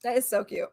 That is so cute.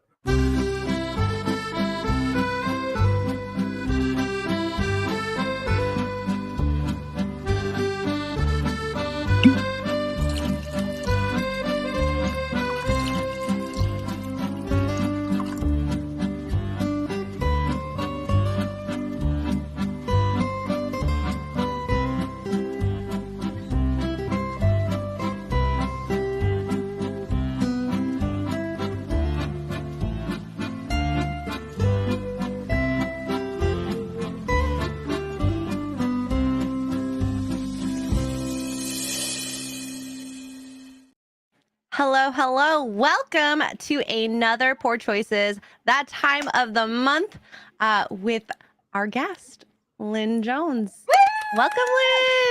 Hello, hello. Welcome to another Poor Choices, that time of the month with our guest, Lynn Jones. Welcome,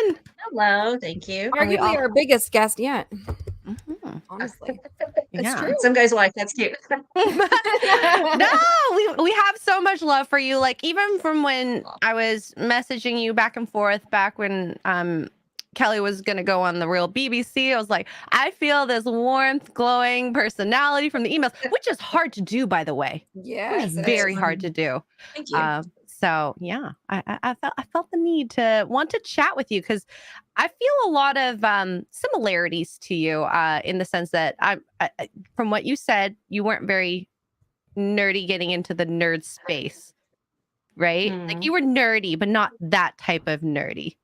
Lynn. Hello, thank you. Arguably our biggest guest yet. Mm-hmm. Honestly. It's true. Some guy's wife, that's cute. No, we have so much love for you. Like, even from when I was messaging you back and forth back when Kelly was going to go on the real BBC. I was like, I feel this warmth, glowing personality from the emails, which is hard to do, by the way. Yes, it's very hard to do. Thank you. So yeah, I felt the need to want to chat with you because I feel a lot of similarities to you in the sense that I from what you said, you weren't very nerdy getting into the nerd space, right? Like you were nerdy, but not that type of nerdy.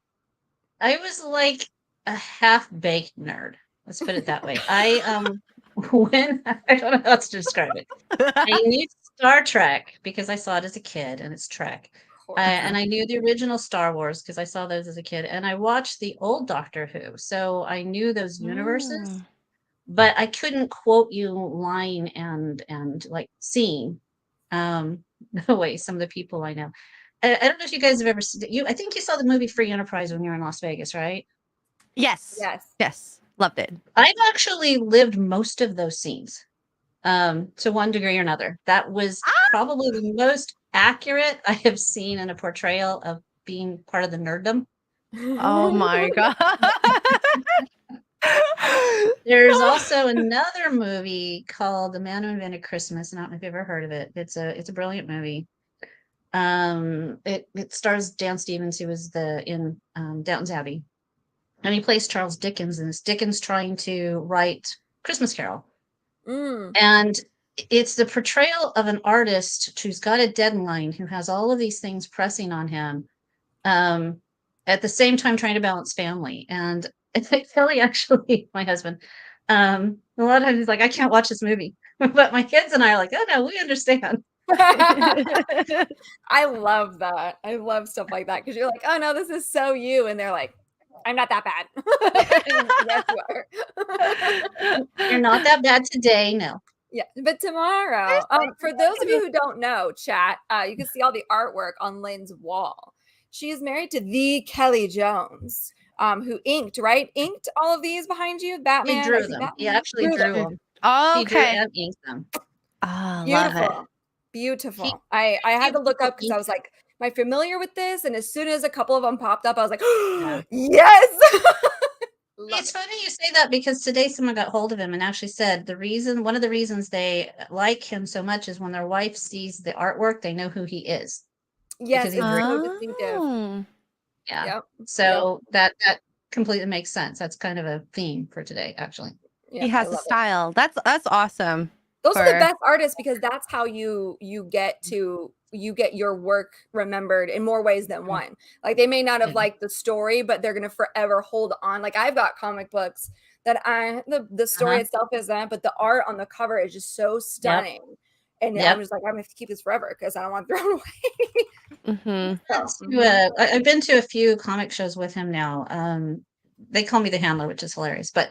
I was like a half-baked nerd. Let's put it that way. I don't know how to describe it. I knew Star Trek because I saw it as a kid, and it's Trek. And I knew the original Star Wars because I saw those as a kid, and I watched the old Doctor Who, so I knew those universes. But I couldn't quote you line and like scene the way some of the people I know. I don't know if you guys have ever seen I think you saw the movie Free Enterprise when you were in Las Vegas, right? Yes. Loved it. I've actually lived most of those scenes to one degree or another. That was probably the most accurate I have seen in a portrayal of being part of the nerddom. Oh my God. There's also another movie called The Man Who Invented Christmas. I don't know if you've ever heard of it. It's a brilliant movie. It stars Dan Stevens, who was in Downton's Abbey, and he plays Charles Dickens, and it's Dickens trying to write Christmas Carol. And it's the portrayal of an artist who's got a deadline, who has all of these things pressing on him, at the same time trying to balance family. And Kelly, actually, my husband, a lot of times he's like, I can't watch this movie. But my kids and I are like, oh no, we understand. I love that. I love stuff like that because you're like, oh no, this is so you, and they're like, I'm not that bad. Yes, you are. You're not that bad today, no. Yeah, but tomorrow, for those of you who don't know, chat, you can see all the artwork on Lynn's wall. She is married to the Kelly Jones, who inked all of these behind you. Batman. He drew them. He actually drew them. Oh, okay. He drew and inked them. Oh, beautiful. Love it. Beautiful. I had to look up because I was like, am I familiar with this? And as soon as a couple of them popped up, I was like, yes. It's funny you say that because today someone got hold of him and actually said one of the reasons they like him so much is when their wife sees the artwork, they know who he is. Yes, it's so distinctive. Yeah. Yep. So that completely makes sense. That's kind of a theme for today, actually. Yeah, he has a style. That's awesome. Those are the best artists because that's how you get your work remembered in more ways than one. Like they may not have liked the story, but they're gonna forever hold on. Like I've got comic books that the story itself is that, but the art on the cover is just so stunning. And I'm just like, I'm gonna have to keep this forever because I don't want to throw it away. I've been to a few comic shows with him now. They call me the handler, which is hilarious, but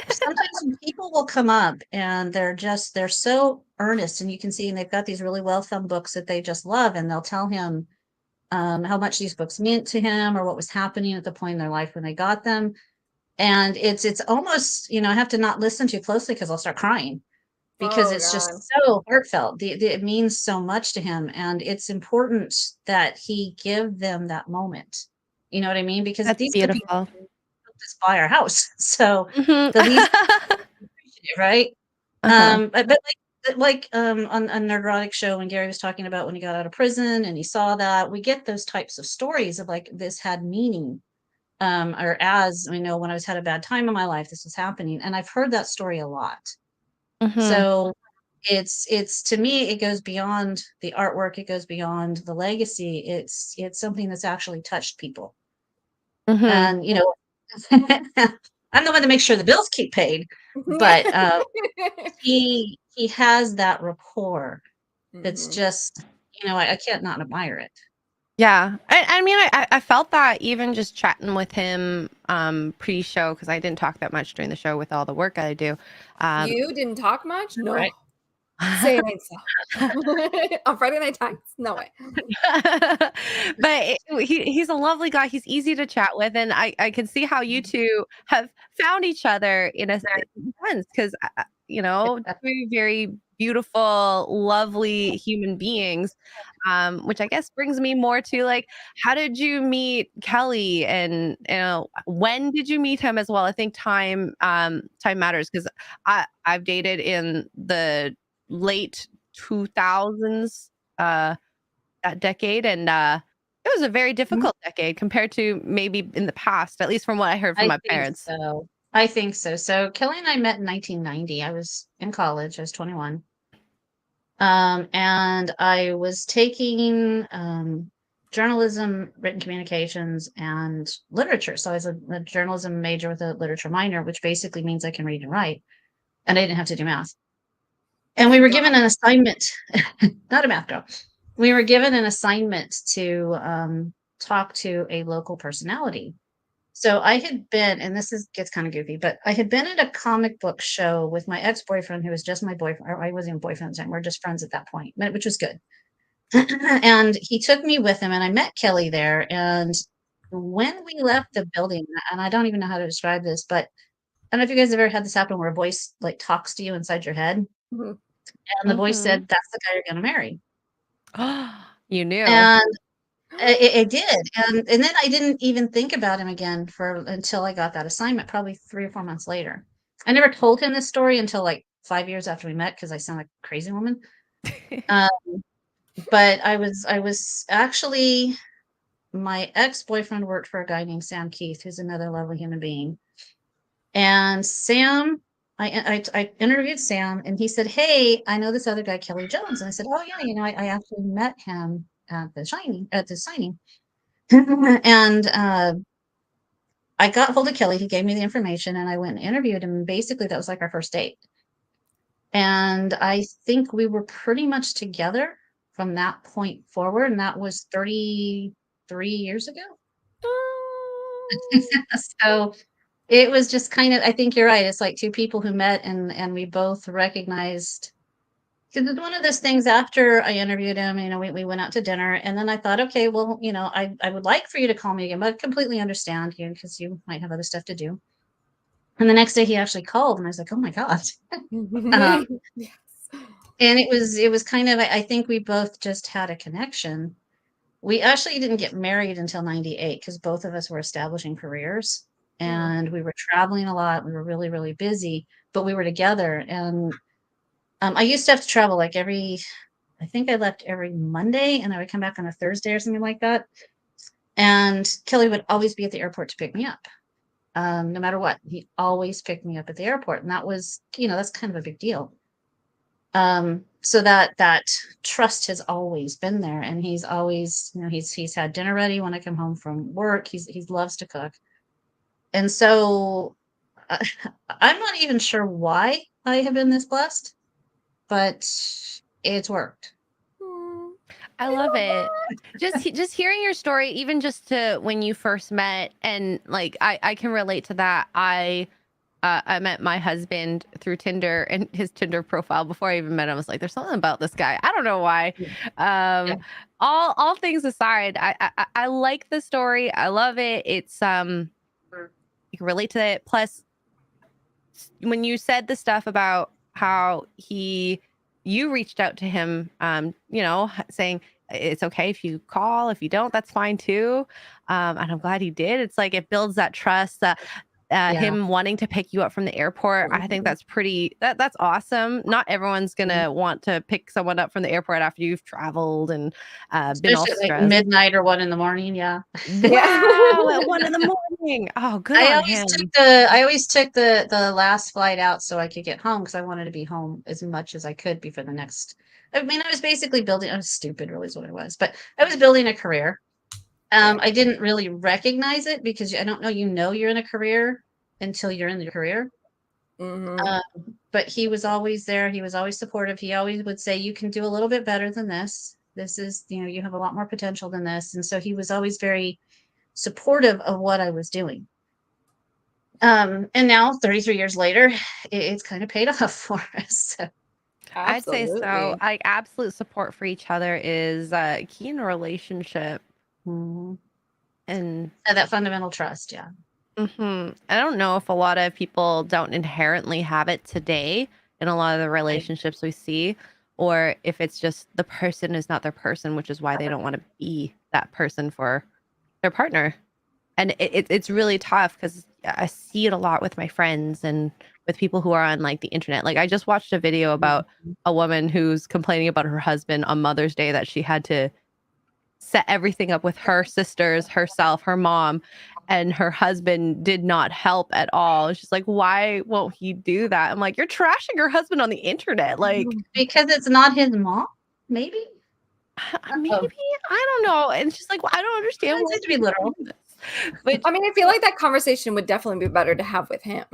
sometimes when people will come up and they're so earnest, and you can see, and they've got these really well-thumbed books that they just love, and they'll tell him how much these books meant to him or what was happening at the point in their life when they got them. And it's almost, I have to not listen too closely because I'll start crying because it's just so heartfelt. It means so much to him, and it's important that he give them that moment. You know what I mean? Because these beautiful. Could be this firehouse, so the least right. But like like on a Neurotic show when Gary was talking about when he got out of prison and he saw that, we get those types of stories of like this had meaning. Or as we know, when I was had a bad time in my life, this was happening. And I've heard that story a lot. So it's to me, it goes beyond the artwork, it goes beyond the legacy. It's something that's actually touched people. And you know, I'm the one to make sure the bills keep paid, but he has that rapport that's just, you know, I can't not admire it. Yeah. I mean, I felt that even just chatting with him pre-show, because I didn't talk that much during the show with all the work I do. You didn't talk much? No. Right. Say it ain't so. On Friday Night Times? No way. But he's a lovely guy. He's easy to chat with. And I can see how you two have found each other in a sense, because, you know, very, very beautiful, lovely human beings, which I guess brings me more to like, how did you meet Kelly? And, you know, when did you meet him as well? I think time matters, because I've dated in the late 2000s, that decade, and it was a very difficult decade compared to maybe in the past, at least from what I heard from my parents. So. I think so. So Kelly and I met in 1990. I was in college. I was 21. And I was taking journalism, written communications, and literature. So I was a journalism major with a literature minor, which basically means I can read and write, and I didn't have to do math. And we were given an assignment, not a math girl. We were given an assignment to talk to a local personality. So I had been, and gets kind of goofy, but I had been at a comic book show with my ex-boyfriend, who was just my boyfriend, or I wasn't even boyfriend at the time. We are just friends at that point, which was good. And he took me with him, and I met Kelly there. And when we left the building, and I don't even know how to describe this, but I don't know if you guys have ever had this happen where a voice like talks to you inside your head. And the voice said, "That's the guy you're going to marry." You knew. And it did. And then I didn't even think about him again until I got that assignment, probably 3 or 4 months later. I never told him this story until like 5 years after we met, because I sound like a crazy woman. But I was actually, my ex-boyfriend worked for a guy named Sam Keith, who's another lovely human being. And Sam, I interviewed Sam, and he said, "Hey, I know this other guy, Kelly Jones." And I said, "Oh yeah, you know, I actually met him at the signing." And I got hold of Kelly. He gave me the information, and I went and interviewed him. And basically, that was like our first date. And I think we were pretty much together from that point forward, and that was 33 years ago. So it was just kind of, I think you're right. It's like two people who met, and we both recognized, because it's one of those things. After I interviewed him, you know, we went out to dinner, and then I thought, okay, well, you know, I would like for you to call me again, but I completely understand you, because you might have other stuff to do. And the next day he actually called, and I was like, oh my God. Yes. And it was kind of, I think we both just had a connection. We actually didn't get married until 98, because both of us were establishing careers, and we were traveling a lot. We were really, really busy, but we were together. And I used to have to travel like I think I left every Monday, and I would come back on a Thursday or something like that. And Kelly would always be at the airport to pick me up. No matter what, he always picked me up at the airport. And that was, you know, that's kind of a big deal. So that trust has always been there. And he's always, you know, he's had dinner ready when I come home from work. He loves to cook. And so I'm not even sure why I have been this blessed, but it's worked. I love it. Just hearing your story, even just to when you first met, and like I can relate to that. I met my husband through Tinder, and his Tinder profile before I even met him, I was like, there's something about this guy. I don't know why. All things aside, I like the story. I love it. It's you can relate to it. Plus, when you said the stuff about how you reached out to him, you know, saying it's okay if you call, if you don't, that's fine too. And I'm glad he did. It's like, it builds that trust. him wanting to pick you up from the airport. I think that's that's awesome. Not everyone's gonna want to pick someone up from the airport after you've traveled and been all Especially like stressed. midnight or 1 in the morning. Yeah. Wow, at 1 in the morning. Oh, good I on always him. took the last flight out so I could get home because I wanted to be home as much as I could before the next. I mean, I was basically building. I was stupid, really, is what I was. But I was building a career. I didn't really recognize it because I don't know. You know, you're in a career until you're in the career. But he was always there. He was always supportive. He always would say, "You can do a little bit better than this. This is, you have a lot more potential than this." And so he was always very supportive of what I was doing. And now 33 years later, it's kind of paid off for us. So. I'd say so. Like absolute support for each other is key in a relationship. And that fundamental trust. Yeah. I don't know if a lot of people don't inherently have it today in a lot of the relationships we see, or if it's just the person is not their person, which is why they don't want to be that person for their partner. And it's really tough because I see it a lot with my friends and with people who are on like the internet. Like I just watched a video about a woman who's complaining about her husband on Mother's Day, that she had to set everything up with her sisters, herself, her mom, and her husband did not help at all. She's like, why won't he do that? I'm like, you're trashing your husband on the internet. Like, because it's not his mom, maybe? Maybe. I don't know. And she's like, well, I don't understand why to be literal. But I mean, I feel like that conversation would definitely be better to have with him.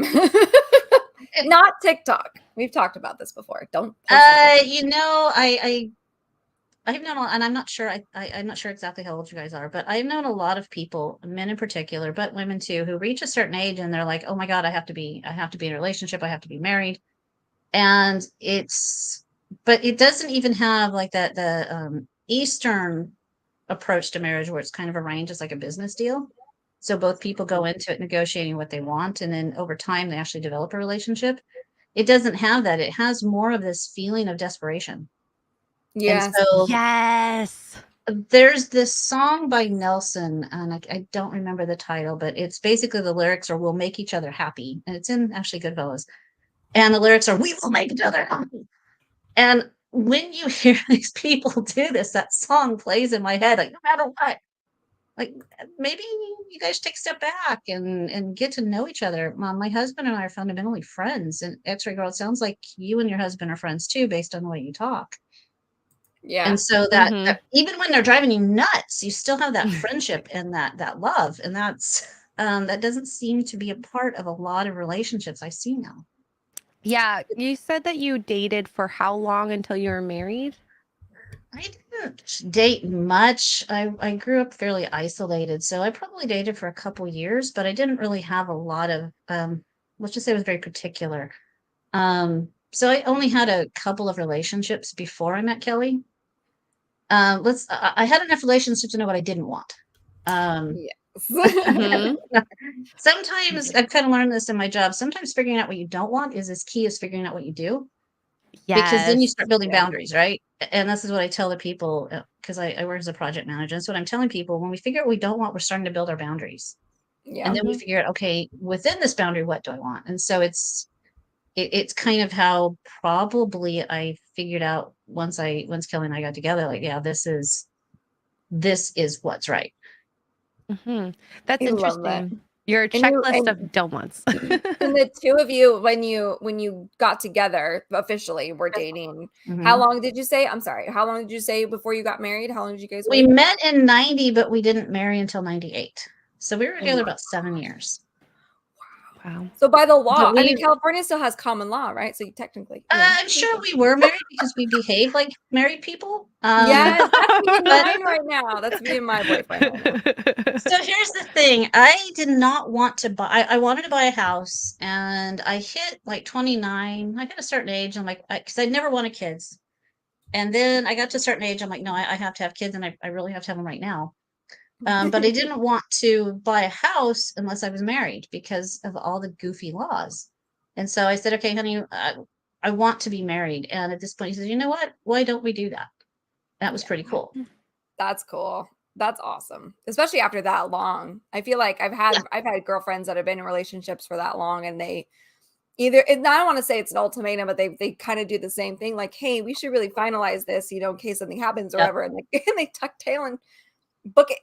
Not TikTok. We've talked about this before. Don't. I've known, and I'm not sure. I'm not sure exactly how old you guys are, but I've known a lot of people, men in particular, but women too, who reach a certain age and they're like, "Oh my God, I have to be in a relationship. I have to be married," and but it doesn't even have like the Eastern approach to marriage where it's kind of arranged as like a business deal. So both people go into it negotiating what they want, and then over time they actually develop a relationship. It doesn't have that. It has more of this feeling of desperation. Yes. And so yes. There's this song by Nelson, and I don't remember the title, but it's basically the lyrics are "We'll make each other happy," and it's in actually Goodfellas. And the lyrics are "We will make each other happy." And when you hear these people do this, that song plays in my head, like no matter what. Like maybe you guys take a step back and get to know each other. My husband and I are fundamentally friends, and X-Ray Girl, it sounds like you and your husband are friends too, based on the way you talk. Yeah. And so that even when they're driving you nuts, you still have that friendship and that love, and that's that doesn't seem to be a part of a lot of relationships I see now. Yeah, you said that you dated for how long until you were married? I didn't date much. I grew up fairly isolated, so I probably dated for a couple years, but I didn't really have a lot of let's just say I was very particular. So I only had a couple of relationships before I met Kelly. I had enough relationships to know what I didn't want. Sometimes I've kind of learned this in my job. Sometimes figuring out what you don't want is as key as figuring out what you do. Because then you start building boundaries, right? And this is what I tell the people, because I work as a project manager. That's what I'm telling people. When we figure out what we don't want, we're starting to build our boundaries. And then we figure out, okay, within this boundary, what do I want? And so it's kind of how probably I figured out once Kelly and I got together, like, yeah, this is what's right. That's interesting. Your checklist of don't wants. And the two of you, when you got together officially, were dating. How long did you say? I'm sorry. How long did you say before you got married? How long did you guys wait? We met in 90, but we didn't marry until 98. So we were together about 7 years. Wow. So by the law, I mean, California still has common law, right? So you technically. I'm sure we were married because we behaved like married people. Yes, that's me and mine right now. That's me and my boyfriend right now. So here's the thing. I did not want to buy, I wanted to buy a house, and I hit like 29. I hit a certain age. I'm like, because I never wanted kids. And then I got to a certain age. I'm like, no, I have to have kids, and I really have to have them right now. But I didn't want to buy a house unless I was married because of all the goofy laws. And so I said, okay, honey, I want to be married. And at this point, he said, you know what? Why don't we do that? That was pretty cool. That's cool. That's awesome, especially after that long. I feel like I've had girlfriends that have been in relationships for that long, and they either, and I don't want to say it's an ultimatum, but they kind of do the same thing, like, hey, we should really finalize this, you know, in case something happens or Yeah. whatever, and they tuck tail and book it.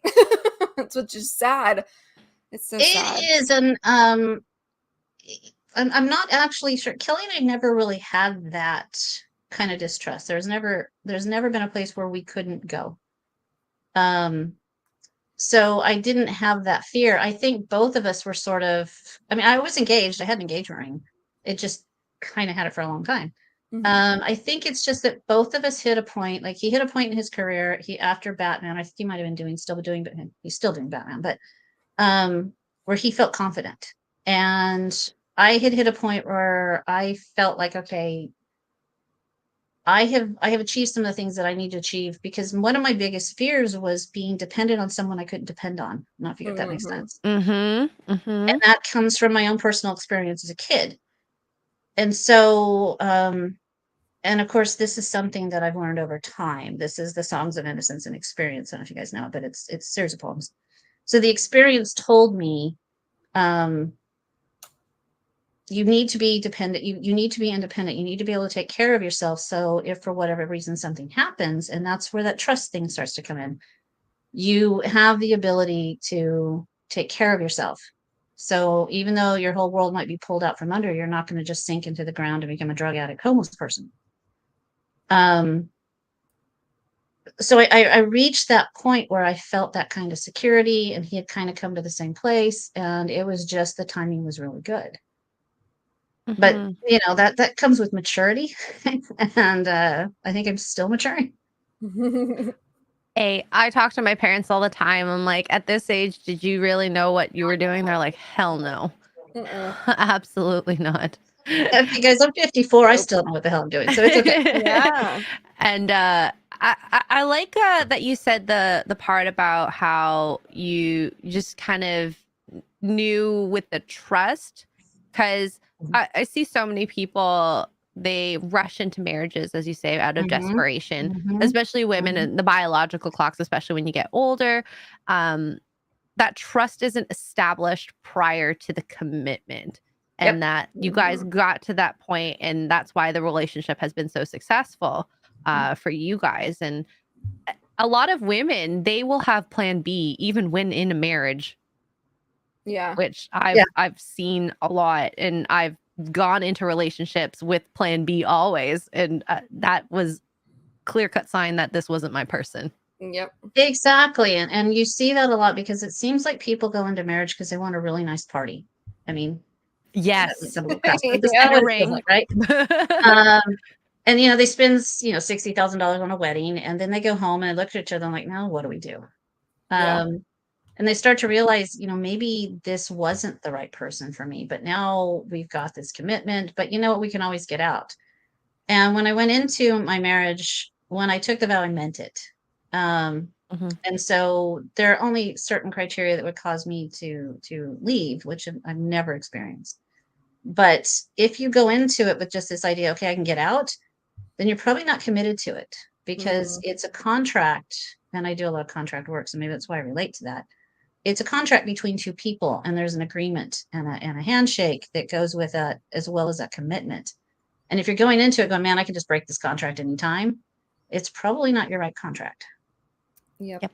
It's which is sad. It's so sad. It is, and I'm not actually sure. Kelly and I never really had that kind of distrust. There's never been a place where we couldn't go. So I didn't have that fear. I think both of us were sort of, I mean, I was engaged. I had an engagement ring. It just kind of had it for a long time. I think it's just that both of us hit a point, like he hit a point in his career. He, after Batman, I think he might have been still doing, but he's still doing Batman, but where he felt confident. And I had hit a point where I felt like, okay, I have achieved some of the things that I need to achieve, because one of my biggest fears was being dependent on someone I couldn't depend on. Not if that makes sense. And that comes from my own personal experience as a kid. And so, and of course, this is something that I've learned over time. This is the Songs of Innocence and Experience. I don't know if you guys know it, but it's a series of poems. So the experience told me, you need to be dependent. You need to be independent. You need to be able to take care of yourself. So if for whatever reason something happens, and that's where that trust thing starts to come in, you have the ability to take care of yourself. So even though your whole world might be pulled out from under, you're not going to just sink into the ground and become a drug addict, homeless person. So I reached that point where I felt that kind of security, and he had kind of come to the same place, and it was just, the timing was really good. But you know, that comes with maturity. And I think I'm still maturing. Hey, I talk to my parents all the time. I'm like, at this age, did you really know what you were doing? They're like, hell no. Absolutely not. Okay, guys, I'm 54. I still know what the hell I'm doing, so it's okay. Yeah. And I like that you said the part about how you just kind of knew with the trust, because I see so many people, they rush into marriages, as you say, out of desperation, especially women and the biological clocks, especially when you get older. That trust isn't established prior to the commitment. And that you guys got to that point, and that's why the relationship has been so successful for you guys. And a lot of women, they will have plan B even when in a marriage. Yeah. Which I've seen a lot, and I've gone into relationships with plan B always, and that was clear-cut sign that this wasn't my person. Yep. Exactly. And you see that a lot, because it seems like people go into marriage because they want a really nice party. I mean, yes, a ring, like, right? And you know, they spend $60,000 on a wedding, and then they go home and they look at each other and like, now what do we do? And they start to realize, maybe this wasn't the right person for me, but now we've got this commitment, but you know what, we can always get out. And when I went into my marriage, when I took the vow, I meant it. And so there are only certain criteria that would cause me to leave, which I've never experienced. But if you go into it with just this idea, okay, I can get out, then you're probably not committed to it, because it's a contract. And I do a lot of contract work, so maybe that's why I relate to that. It's a contract between two people, and there's an agreement and a handshake that goes with it, as well as that commitment. And if you're going into it going, man, I can just break this contract anytime, it's probably not your right contract. Yep.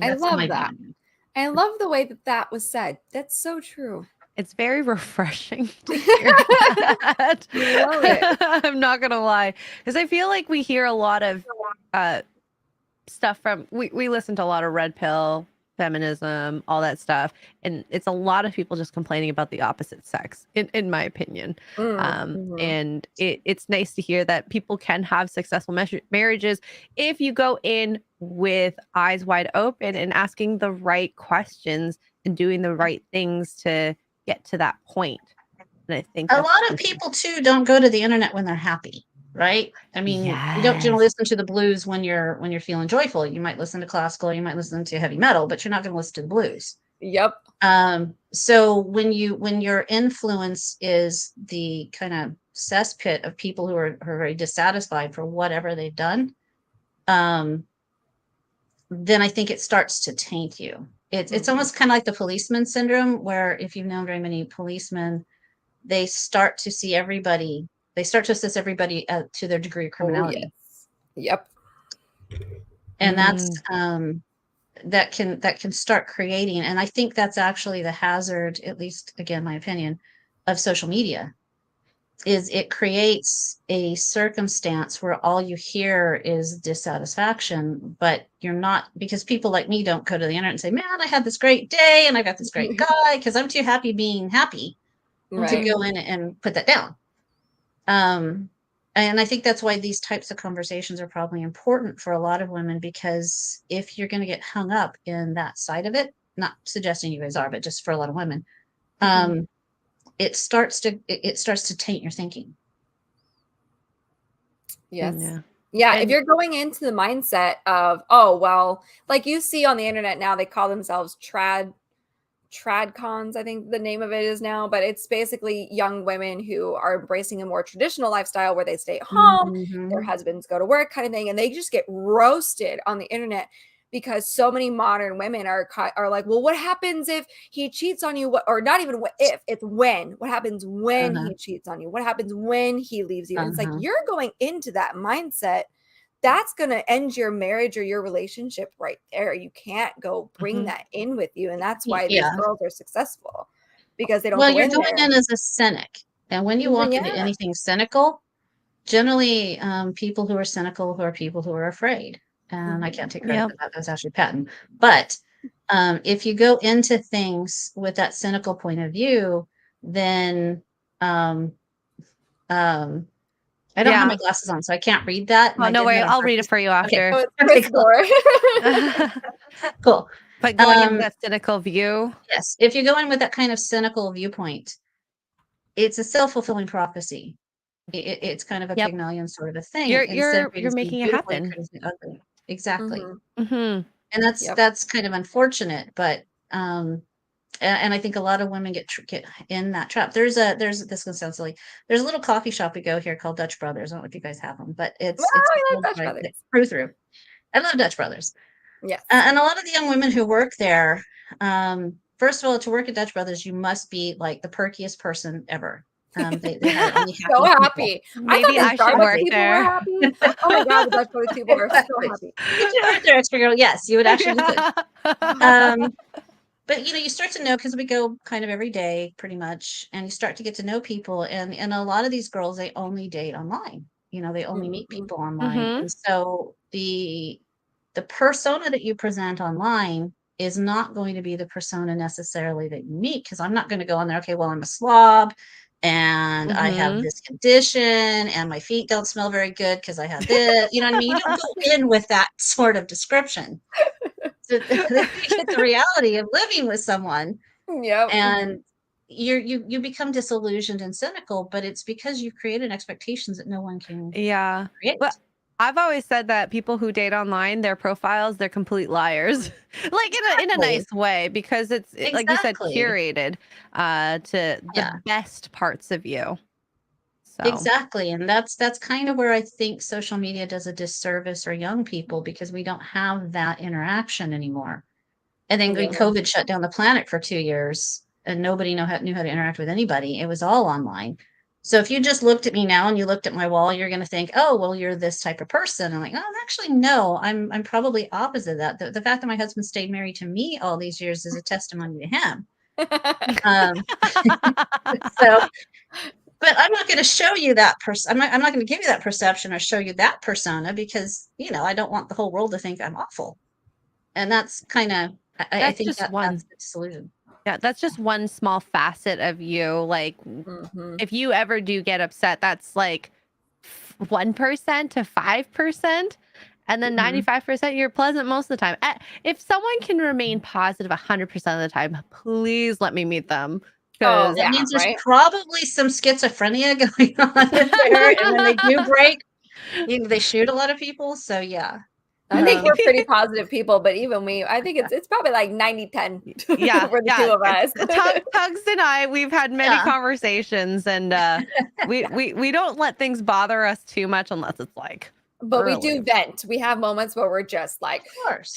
I love that. I love the way that was said. That's so true. It's very refreshing to hear that. Love it. I'm not gonna lie, because I feel like we hear a lot of stuff from, we listen to a lot of red pill feminism, all that stuff, and it's a lot of people just complaining about the opposite sex, in my opinion. And it's nice to hear that people can have successful marriages if you go in with eyes wide open and asking the right questions and doing the right things to get to that point. And I think a lot of people too don't go to the internet when they're happy, right? I mean, you don't listen to the blues when you're feeling joyful. You might listen to classical, you might listen to heavy metal, but you're not going to listen to the blues. Yep. So when your influence is the kind of cesspit of people who are very dissatisfied for whatever they've done, then I think it starts to taint you. It's almost kind of like the policeman syndrome, where if you've known very many policemen, they start to see everybody, they start to assess everybody to their degree of criminality. Yep. And that's that can start creating, and I think that's actually the hazard, at least again my opinion, of social media, is it creates a circumstance where all you hear is dissatisfaction, but you're not, because people like me don't go to the internet and say, man, I had this great day and I got this great guy, because I'm too happy being happy to go in and put that down. And I think that's why these types of conversations are probably important for a lot of women, because if you're going to get hung up in that side of it, not suggesting you guys are, but just for a lot of women, it starts to taint your thinking. Yes. Yeah. And if you're going into the mindset of, oh, well, like you see on the internet now, they call themselves tradcons, I think the name of it is now, but it's basically young women who are embracing a more traditional lifestyle where they stay at home, their husbands go to work kind of thing, and they just get roasted on the internet because so many modern women are like, well, what happens if he cheats on you? Or not even what if, it's when. What happens when he cheats on you? What happens when he leaves you? And it's like, you're going into that mindset. That's going to end your marriage or your relationship right there. You can't go bring that in with you. And that's why these girls are successful, because they don't go you're going in as a cynic. And when you walk into anything cynical, generally people who are cynical who are people who are afraid. And I can't take credit for that. That's actually Patton. But if you go into things with that cynical point of view, then I don't have my glasses on, so I can't read that. Oh, no worry. I'll read it for you after. Okay, cool. But going into that cynical view. Yes. If you go in with that kind of cynical viewpoint, it's a self-fulfilling prophecy. It's kind of a Pygmalion sort of a thing. You're making it happen. Exactly. And that's kind of unfortunate, but and I think a lot of women get in that trap. There's this gonna sound silly. There's a little coffee shop we go here called Dutch Brothers. I don't know if you guys have them, but it's I love Dutch Brothers. Through. I love Dutch Brothers. Yes. And a lot of the young women who work there, first of all, to work at Dutch Brothers, you must be like the perkiest person ever. They only so happy. Maybe I should work there. Happy. Oh my god, the Dutch Brothers people are so happy. If you work there, extra girl, yes, you would actually but you start to know, because we go kind of every day pretty much, and you start to get to know people, and a lot of these girls, they only date online. They only meet people online. And so the persona that you present online is not going to be the persona necessarily that you meet, because I'm not going to go on there, okay, well, I'm a slob and I have this condition and my feet don't smell very good because I have this, you know what I mean? You don't go in with that sort of description. So then you get the reality of living with someone. And you become disillusioned and cynical, but it's because you've created expectations that no one can create. But I've always said that people who date online, their profiles, they're complete liars. Like in a nice way, because it's like you said, curated to the best parts of you. So. Exactly. And that's kind of where I think social media does a disservice for young people, because we don't have that interaction anymore. And then when COVID shut down the planet for 2 years and nobody knew how to interact with anybody, it was all online. So if you just looked at me now and you looked at my wall, you're going to think, oh, well, you're this type of person. I'm like, oh, actually, no, I'm probably opposite of that. The fact that my husband stayed married to me all these years is a testimony to him. But I'm not going to show you that person. I'm not going to give you that perception or show you that persona, because, I don't want the whole world to think I'm awful. And that's kind of, I think that's the disillusion. Yeah, that's just one small facet of you. Like, if you ever do get upset, that's like 1% to 5%. And then 95%, you're pleasant most of the time. If someone can remain positive 100% of the time, please let me meet them. That means there's probably some schizophrenia going on there. And when they do break, they shoot a lot of people. So, yeah. I think we're pretty positive people, but even I think it's probably like 90-10 for the two of us. Tugs and I, we've had many conversations, and we don't let things bother us too much unless it's like But we early. do vent. We have moments where we're just like, Of course.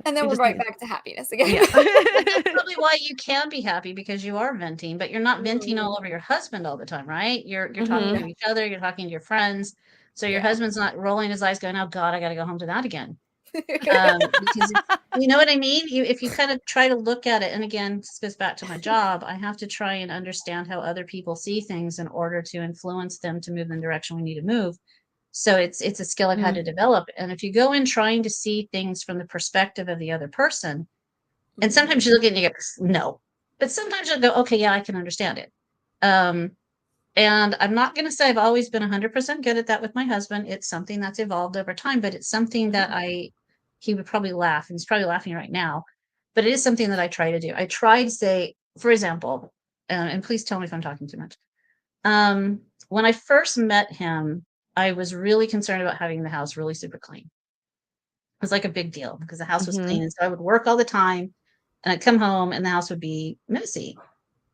and then You we're just right need- back to happiness again. Yeah. That's probably why you can be happy, because you are venting, but you're not venting all over your husband all the time, right? You're talking to each other, you're talking to your friends. So your Yeah. husband's not rolling his eyes going, oh God, I got to go home to that again. Because you know what I mean? If you kind of try to look at it, and again, this goes back to my job, I have to try and understand how other people see things in order to influence them to move in the direction we need to move. So it's a skill I've had to develop. And if you go in trying to see things from the perspective of the other person, and sometimes you look at it and you go, no. But sometimes you'll go, okay, yeah, I can understand it. And I'm not going to say I've always been 100% good at that with my husband. It's something that's evolved over time, but it's something that he would probably laugh, and he's probably laughing right now, but it is something that I try to do. I try to say, for example, and please tell me if I'm talking too much. When I first met him, I was really concerned about having the house really super clean. It was like a big deal because the house was clean. And so I would work all the time and I'd come home and the house would be messy.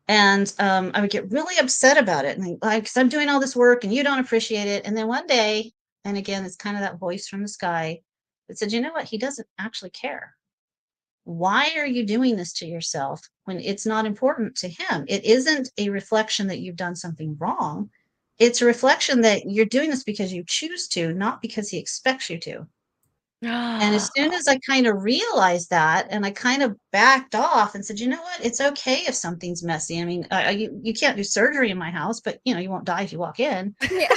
And I would get really upset about it. And because I'm doing all this work and you don't appreciate it. And then one day, and again, it's kind of that voice from the sky that said, you know what? He doesn't actually care. Why are you doing this to yourself when it's not important to him? It isn't a reflection that you've done something wrong. It's a reflection that you're doing this because you choose to, not because he expects you to. And as soon as I kind of realized that, and I kind of backed off and said, you know what, it's okay if something's messy. I mean, you can't do surgery in my house, but you won't die if you walk in. Yeah.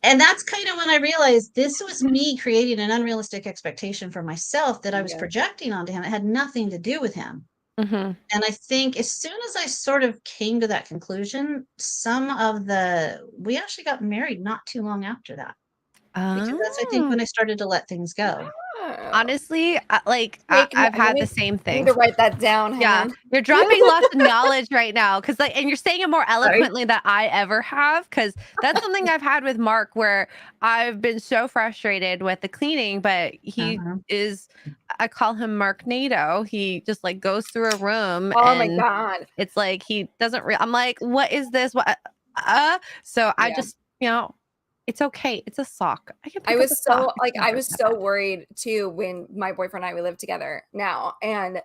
And that's kind of when I realized this was me creating an unrealistic expectation for myself that I was projecting onto him. It had nothing to do with him. And I think as soon as I sort of came to that conclusion, we actually got married not too long after that. Because that's, I think, when I started to let things go. Honestly, I've had the same I thing. need to write that down. Yeah, you're dropping lots of knowledge right now, because and you're saying it more eloquently than I ever have, because that's something I've had with Mark, where I've been so frustrated with the cleaning, but he is, I call him Mark NATO. He just like goes through a room My and God. it's like he doesn't I'm like, what is this? What so I just, it's okay. It's a sock. I can pick up a sock. I was so worried too when my boyfriend and I, we live together now, and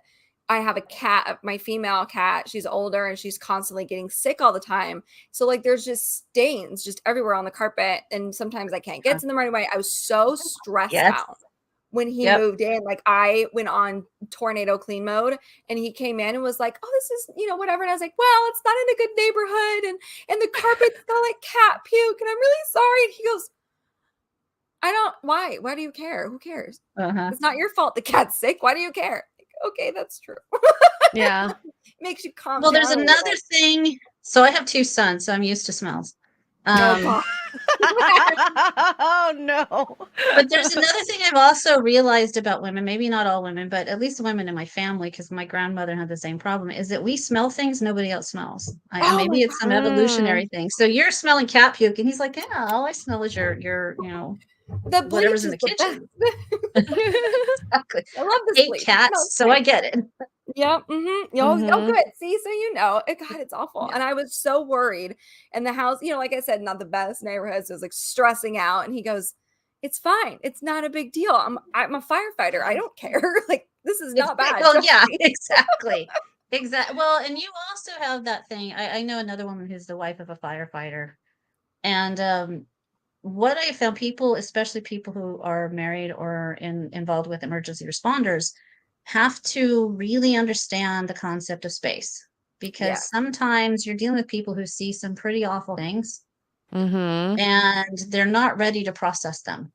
I have a cat, my female cat. She's older and she's constantly getting sick all the time. So like there's just stains just everywhere on the carpet, and sometimes I can't get to them right away. I was so stressed out when he moved in. Like I went on tornado clean mode, and he came in and was like, oh, this is, whatever. And I was like, well, it's not in a good neighborhood, and the carpets smell like cat puke, and I'm really sorry. And he goes, why do you care? Who cares? It's not your fault the cat's sick. Why do you care? Like, okay, that's true. Yeah. Makes you calm Well, down. there's another thing. So I have 2 sons, so I'm used to smells. Oh no. But there's another thing I've also realized about women, maybe not all women, but at least the women in my family, because my grandmother had the same problem, is that we smell things nobody else smells. Maybe it's some evolutionary thing. So you're smelling cat puke, and he's like, yeah, all I smell is your the whatever's in the kitchen. Exactly. I love this I hate bleach. cats, so I get it. Yeah. Oh, good. See, so God, it's awful. And I was so worried. And the house, like I said, not the best neighborhood. So I was like stressing out. And he goes, "It's fine. It's not a big deal. I'm a firefighter. I don't care. Like this is not bad." Well, yeah, exactly. Exactly. Well, and you also have that thing. I know another woman who's the wife of a firefighter, and what I found, people, especially people who are married or involved with emergency responders, have to really understand the concept of space, because sometimes you're dealing with people who see some pretty awful things and they're not ready to process them.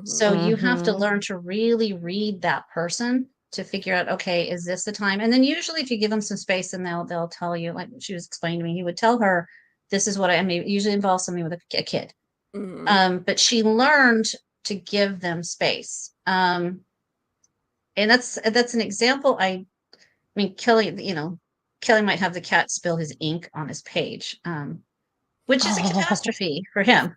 So you have to learn to really read that person to figure out, okay, is this the time? And then usually if you give them some space, and they'll tell you, like she was explaining to me, he would tell her, this is what I mean. It usually involves something with a kid. But she learned to give them space. And that's an example. I mean, Kelly might have the cat spill his ink on his page, which is a catastrophe for him.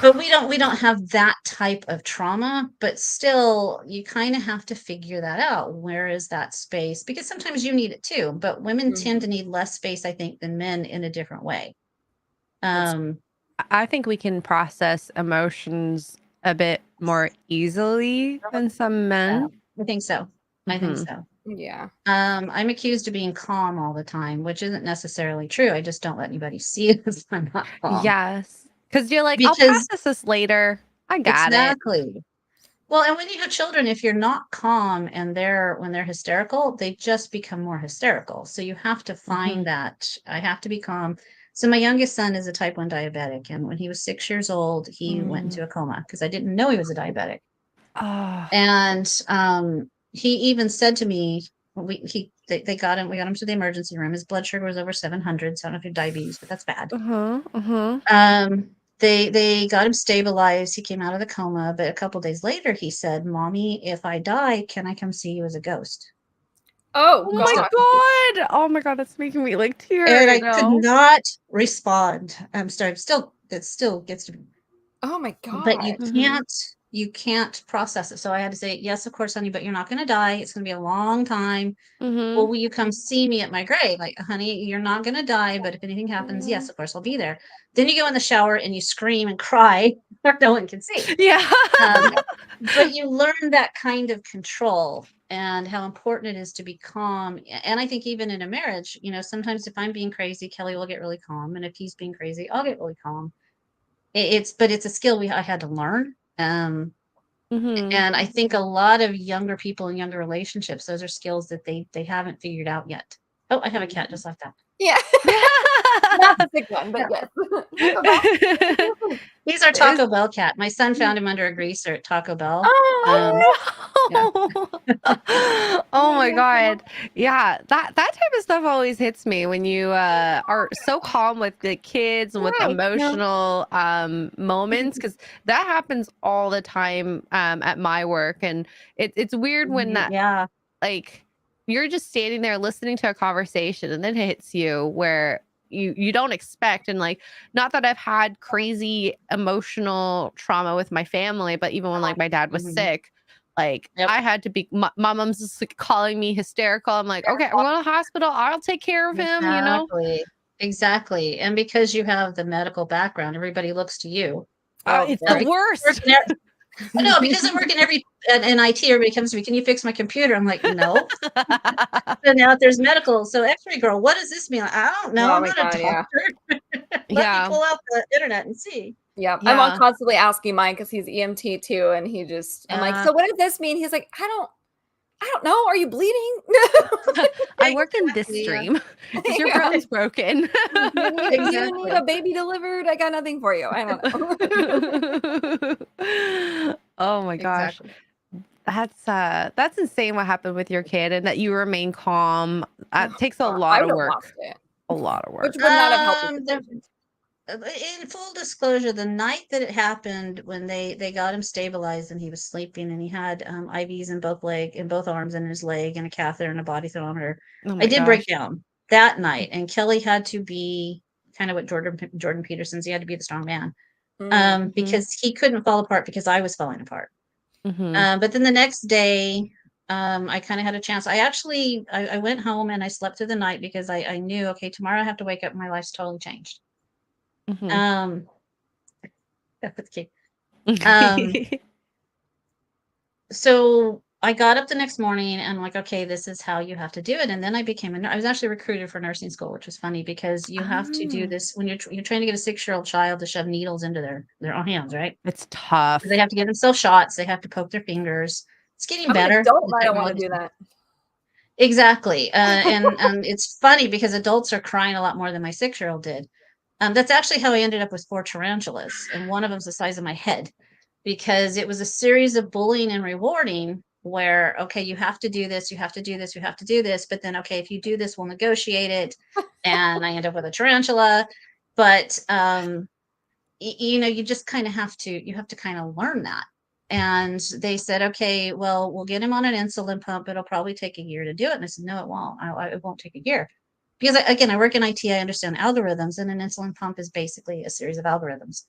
But we don't have that type of trauma, but still you kind of have to figure that out. Where is that space? Because sometimes you need it too, but women tend to need less space, I think, than men in a different way. I think we can process emotions a bit more easily than some men. I think so. I think Mhm. so. Yeah. I'm accused of being calm all the time, which isn't necessarily true. I just don't let anybody see it as I'm not calm. Yes. Because you're like, I'll Because process this later. I got it. exactly. Well, and when you have children, if you're not calm and when they're hysterical, they just become more hysterical. So you have to find that. I have to be calm. So my youngest son is a type 1 diabetic, and when he was 6 years old, he went into a coma because I didn't know he was a diabetic. Oh. And he even said to me, they got him, we got him to the emergency room. His blood sugar was over 700. So I don't know if you have diabetes, but that's bad. Um, they got him stabilized. He came out of the coma, but a couple days later, he said, "Mommy, if I die, can I come see you as a ghost?" Oh Oh I'm so my God. confused. god! Oh my god, that's making me like tear And right I could now. not respond. I'm sorry. It still gets to me, Oh my but God. you can't process it. So I had to say, yes, of course, honey, but you're not going to die. It's going to be a long time. Well, will you come see me at my grave? Like, honey, you're not going to die, but if anything happens, yes, of course, I'll be there. Then you go in the shower and you scream and cry, or no one can see. Yeah. Um, but you learn that kind of control and how important it is to be calm. And I think even in a marriage, sometimes if I'm being crazy, Kelly will get really calm, and if he's being crazy, I'll get really calm. But it's a skill I had to learn. And I think a lot of younger people in younger relationships, those are skills that they haven't figured out yet. Oh, I have a cat just like that. Yeah. Not the sick one, but yes. Taco Bell. He's our Is Taco Bell cat. My son found him under a greaser at Taco Bell. Yeah. Oh no! Oh my god. Yeah, that type of stuff always hits me when you are so calm with the kids and with Right. emotional moments, because that happens all the time at my work. And it's weird when that, Yeah. like, you're just standing there listening to a conversation and then it hits you where you don't expect. And like, not that I've had crazy emotional trauma with my family, but even when like my dad was Mhm. sick, like Yep. I had to be, my mom's just like calling me hysterical. I'm like, okay, I'm going to the hospital, I'll take care of him, you know. Exactly. Exactly. And because you have the medical background, everybody looks to you. Oh, It's the Because I work worst. no, because I work in IT, everybody comes to me, can you fix my computer? I'm like, no. So now if there's medical, so X-ray girl, what does this mean? I don't know. oh I'm my not a God. Yeah. doctor. Let me Yeah. pull out the internet and see. Yeah. I'm on Yeah. constantly asking mine because he's EMT too. And I'm like, Yeah, so what does this mean? He's like, I don't know. Are you bleeding? I work in this exactly. Yeah. stream. Is your Yeah. bones broken? Do you need a Exactly. baby delivered? I got nothing for you. I don't know. Oh my gosh. Exactly. That's insane what happened with your kid and that you remain calm. Oh, Takes a God, I lot would of have lost work. it, A lot of which work. would not have helped the The situation. In full disclosure, the night that it happened, when they got him stabilized and he was sleeping, and he had IVs in both arms and his leg, and a catheter and a body thermometer, Oh I my did gosh. break down that night, and Kelly had to be kind of what Jordan Peterson's. He had to be the strong man, Mhm. because he couldn't fall apart because I was falling apart. Mhm. But then the next day, I kind of had a chance. I went home and I slept through the night because I knew, okay, tomorrow I have to wake up. My life's totally changed. Mhm. Um, that's cute. Um, so I got up the next morning and I'm like, okay, this is how you have to do it. And then I became I was actually recruited for nursing school, which was funny because you have to do Oh, this when you're trying to get a 6-year-old child to shove needles into their own hands, right? it's They tough. have to give themselves shots. They have to poke their fingers. It's getting I'm an better. adult The and I don't want to technology. do that. Exactly. And it's funny because adults are crying a lot more than my 6-year-old did. That's actually how I ended up with 4 tarantulas, and one of them's the size of my head, because it was a series of bullying and rewarding where, okay, you have to do this, you have to do this, you have to do this, but then, okay, if you do this, we'll negotiate it. And I end up with a tarantula. But you just kind of you have to kind of learn that. And they said, okay, well, we'll get him on an insulin pump. It'll probably take a year to do it. And I said, no, it won't. It won't take a year. Because again, I work in IT, I understand algorithms, and an insulin pump is basically a series of algorithms.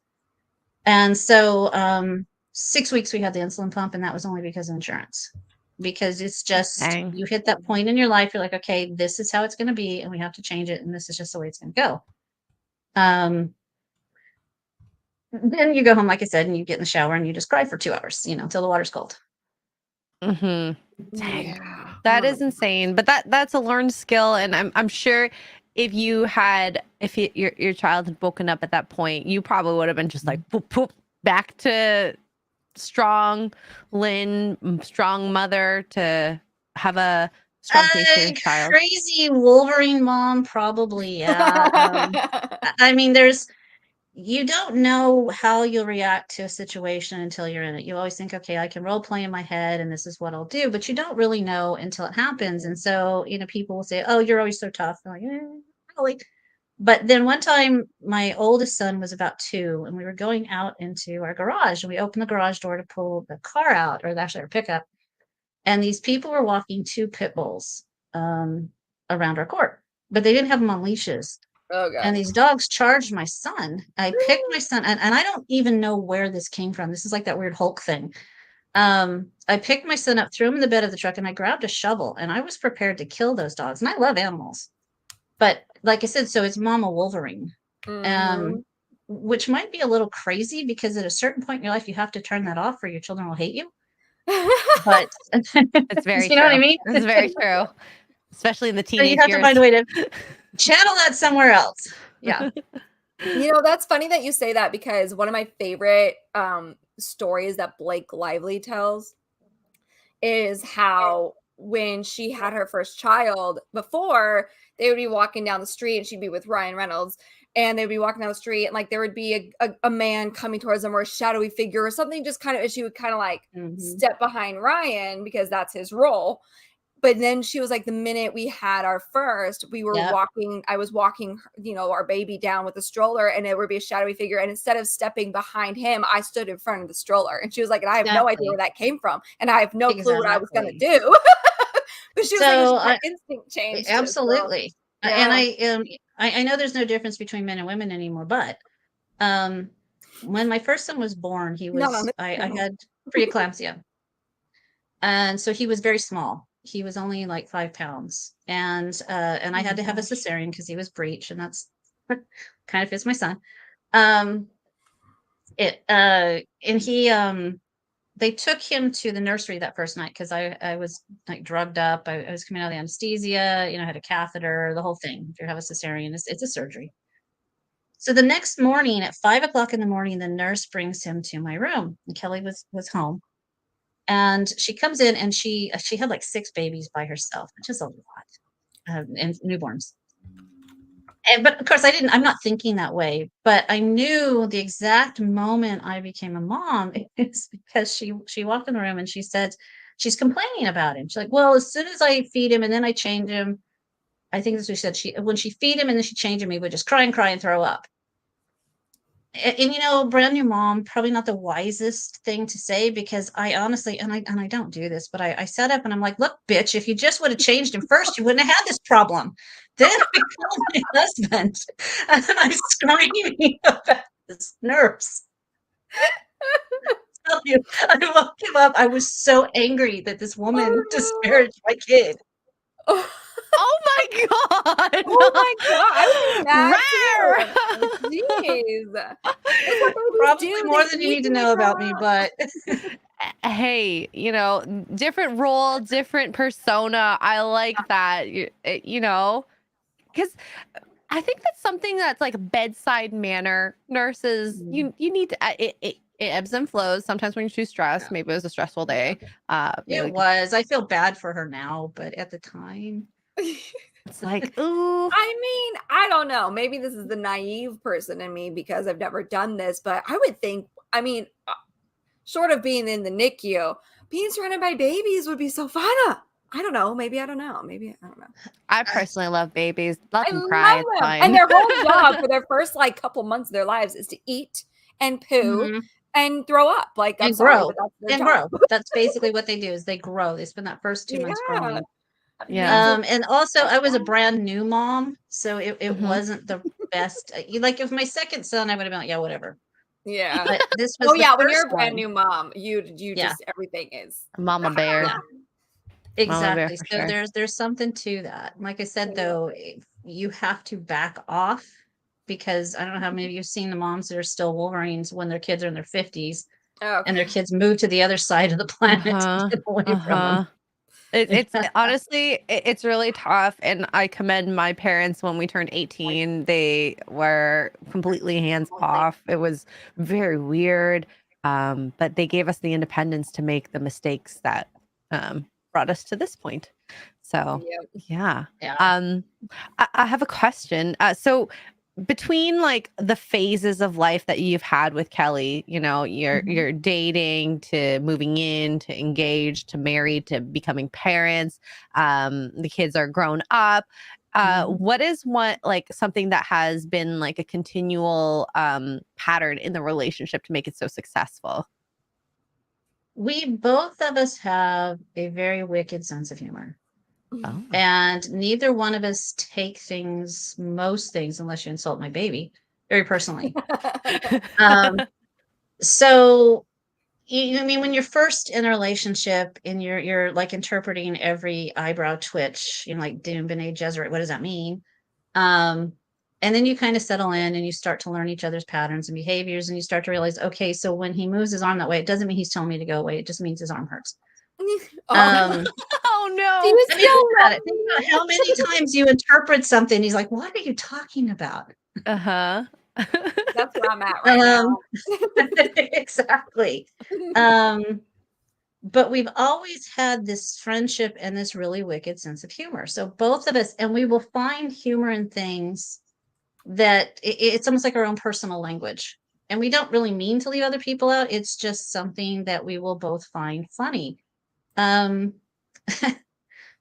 And so 6 weeks we had the insulin pump, and that was only because of insurance. Because it's just, Dang. you hit that point in your life, you're like, okay, this is how it's going to be, and we have to change it, and this is just the way it's going to go. then you go home, like I said, and you get in the shower and you just cry for 2 hours, until the water's cold. Dang. Yeah. That Oh is my insane. But that's a learned skill, and I'm sure if your child had woken up at that point, you probably would have been just like poop poop back to strong Lynn, strong mother to have a strong face for your child. Crazy Wolverine mom, probably, yeah. God. I mean, you don't know how you'll react to a situation until you're in it. You always think, okay, I can role play in my head and this is what I'll do, but you don't really know until it happens. And so, people will say, oh, you're always so tough. I'm like, really? But then one time, my oldest son was about 2, and we were going out into our garage, and we opened the garage door to pull the car out, or actually our pickup. And these people were walking 2 pit bulls around our court, but they didn't have them on leashes. Oh And God. these dogs charged my son. I picked my son, and I don't even know where this came from. This is like that weird Hulk thing. I picked my son up, threw him in the bed of the truck, and I grabbed a shovel, and I was prepared to kill those dogs. And I love animals. But like I said, so it's Mama Wolverine, Mhm. which might be a little crazy because at a certain point in your life, you have to turn that off or your children will hate you. But It's very you know what I true. mean? It's very true, especially in the So you teenage have to years. find a way to channel that somewhere else. Yeah. That's funny that you say that because one of my favorite stories that Blake Lively tells is how when she had her first child, before they would be walking down the street and she'd be with Ryan Reynolds and they'd be walking down the street and like there would be a man coming towards them or a shadowy figure or something, just kind of, and she would kind of like step behind Ryan because that's his role. But then she was like, the minute we had our first, we were Yep. walking, I was walking, our baby down with a stroller and it would be a shadowy figure. And instead of stepping behind him, I stood in front of the stroller. And she was like, and I have no idea where that came from. And I have no clue what I was going to Exactly. do. But she was like, it's So just that instinct changed. So, absolutely. And yeah. I know there's no difference between men and women anymore, but when my first son was born, Not on this I channel. had preeclampsia. And so he was very small. He was only like 5 pounds. And I had to have a cesarean because he was breech, and that's kind of fits my son. And he they took him to the nursery that first night because I was like drugged up. I was coming out of the anesthesia, I had a catheter, the whole thing. If you have a cesarean, it's a surgery. So the next morning at 5 o'clock in the morning, the nurse brings him to my room. And Kelly was home. And she comes in and she had like 6 babies by herself, which is a lot, and newborns. But of course, I'm not thinking that way. But I knew the exact moment I became a mom is because she walked in the room and she said, she's complaining about him. She's like, well, as soon as I feed him and then I change him, I think that's what she said. When she feed him and then she changed him, he would just cry and throw up. And brand new mom, probably not the wisest thing to say because I honestly, and I don't do this, but I sat up and I'm like, look, bitch, if you just would have changed him first, you wouldn't have had this problem. Then I called my husband and I'm screaming about this nurse. I woke him up. I was so angry that this woman disparaged my kid. Oh my God. Oh my God. I would be mad too. Jeez. That's what babies Probably do. more They than you eat need to when they know grow about me, up. but Hey, different role, different persona. I like that. Because I think that's something that's like bedside manner. Nurses, you need to. It ebbs and flows. Sometimes when you're too stressed, maybe it was a stressful day. it was. I feel bad for her now, but at the time, it's like, ooh. I mean, I don't know. Maybe this is the naive person in me because I've never done this, but I would think, short of being in the NICU, being surrounded by babies would be so fun. I don't know. Maybe I don't know. I personally love babies. Let I them cry. love It's them. fine. And their whole job for their first couple months of their lives is to eat and poo and throw up. Like, I'm and sorry, grow but that's their and job. grow. That's basically what they do is they grow. They spend that first 2 months Yeah. growing. Yeah. And also I was a brand new mom, so it wasn't the best. Like if my second son, I would have been like, yeah, whatever. Yeah. But this was Oh the yeah, when you're first a brand one. new mom, you Yeah. just everything is Mama bear. Yeah. Mama bear Exactly. for So sure. there's something to that. Like I said, though, you have to back off because I don't know how many of you have seen the moms that are still Wolverines when their kids are in their 50s Oh, and their kids move to the other side of the planet to get away from them. It's honestly, it's really tough. And I commend my parents when we turned 18. They were completely hands off. It was very weird. But they gave us the independence to make the mistakes that brought us to this point. So, yeah. Yeah. I have a question. So, between like the phases of life that you've had with Kelly, you know, you're dating to moving in to engaged to married to becoming parents, the kids are grown up. What is something that has been like a continual pattern in the relationship to make it so successful? We both of us have a very wicked sense of humor. Oh. And neither one of us take most things, unless you insult my baby, very personally. So, I mean, when you're first in a relationship and you're like interpreting every eyebrow twitch, you know, like Doom B'nai Gesserit, what does that mean? And then you kind of settle in and you start to learn each other's patterns and behaviors, and you start to realize, okay, so when he moves his arm that way, it doesn't mean he's telling me to go away. It just means his arm hurts. Oh no! Do you I mean, still think about love it. Think about how many times you interpret something. He's like, "What are you talking about?" Uh-huh. That's where I'm at right now. Exactly. But we've always had this friendship and this really wicked sense of humor. So both of us, and we will find humor in things that it's almost like our own personal language. And we don't really mean to leave other people out. It's just something that we will both find funny. Um,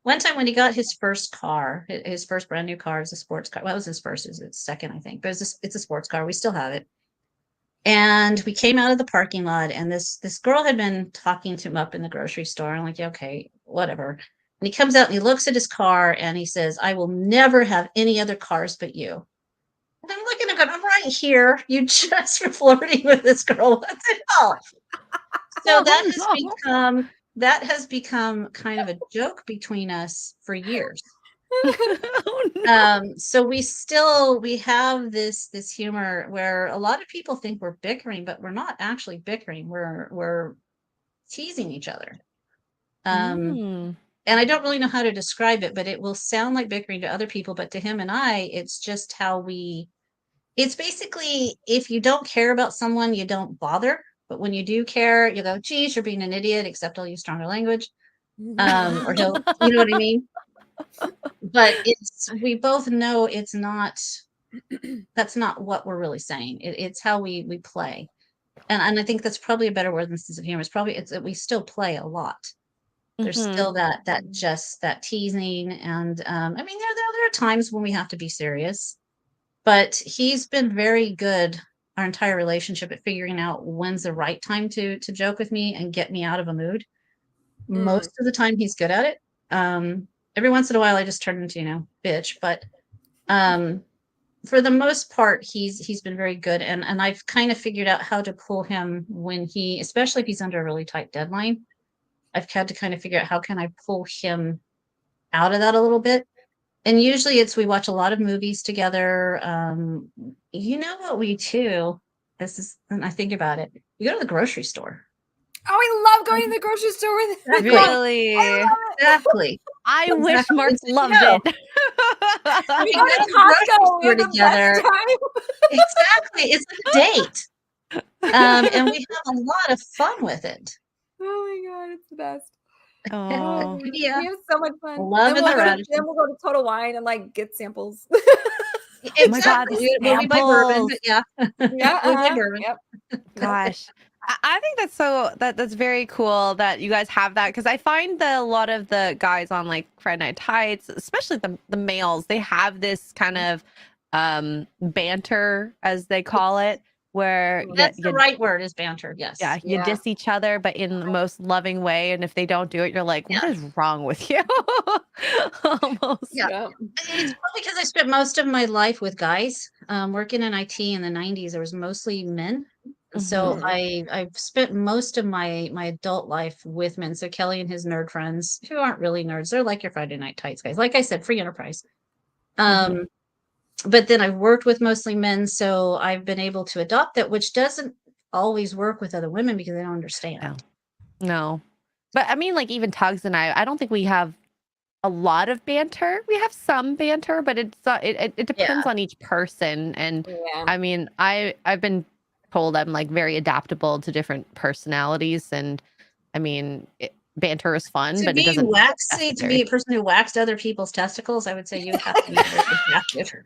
One time when he got his first car, his first brand new car is a sports car. Well, it was his first, it was his second, I think, but it's a sports car. We still have it. And we came out of the parking lot, and this girl had been talking to him up in the grocery store. I'm like, yeah, okay, whatever. And he comes out and he looks at his car and he says, "I will never have any other cars but you." And I'm looking at him, I'm right here. You just were flirting with this girl. What the hell? So that has become kind of a joke between us for years. Oh, no. So we have this humor where a lot of people think we're bickering, but we're not actually bickering. We're teasing each other. And I don't really know how to describe it, but it will sound like bickering to other people, but to him and I, it's just it's basically, if you don't care about someone, you don't bother. But when you do care, you go, "Geez, you're being an idiot," except I'll use stronger language. Or he'll, you know what I mean? But we both know it's not, that's not what we're really saying. It's how we play. And I think that's probably a better word than sense of humor. It's that we still play a lot. There's still that teasing. And I mean, there are times when we have to be serious, but he's been very good our entire relationship at figuring out when's the right time to joke with me and get me out of a mood. Most of the time he's good at it. Every once in a while I just turn into, bitch, but for the most part he's been very good, and I've kind of figured out how to pull him when especially if he's under a really tight deadline. I've had to kind of figure out how can I pull him out of that a little bit. And usually we watch a lot of movies together. You know what we do? And I think about it. We go to the grocery store. Oh, I love going to the grocery store with him. Really? Exactly. I wish Mark loved it. We go to Costco. We have the together. best time. Exactly. It's like a date. And we have a lot of fun with it. Oh my God, it's the best. Oh, yeah. We have so much fun. Loving the radish. Then we'll go to Total Wine and like get samples. Exactly. Oh my God, we buy bourbon, but yeah. Yeah, we buy bourbon. Yep. Gosh. I think that's that's very cool that you guys have that, because I find that a lot of the guys on like Friday Night Tights, especially the males, they have this kind of banter, as they call it, where that's the right word, is banter. Yes. Yeah, you diss each other, but in the most loving way. And if they don't do it, you're like, what is wrong with you? Almost. Yeah. It's probably because I spent most of my life with guys. Working in IT in the 90s, there was mostly men. So I've spent most of my adult life with men. So Kelly and his nerd friends, who aren't really nerds, they're like your Friday Night Tights guys. Like I said, free enterprise. but then I've worked with mostly men, so I've been able to adopt that, which doesn't always work with other women because they don't understand. No. But I mean, like even Tugs and I don't think we have a lot of banter. We have some banter, but it depends on each person. And I mean, I've been told I'm like very adaptable to different personalities, and I mean, banter is fun, but it doesn't. To be a person who waxed other people's testicles, I would say you have to be very adaptive.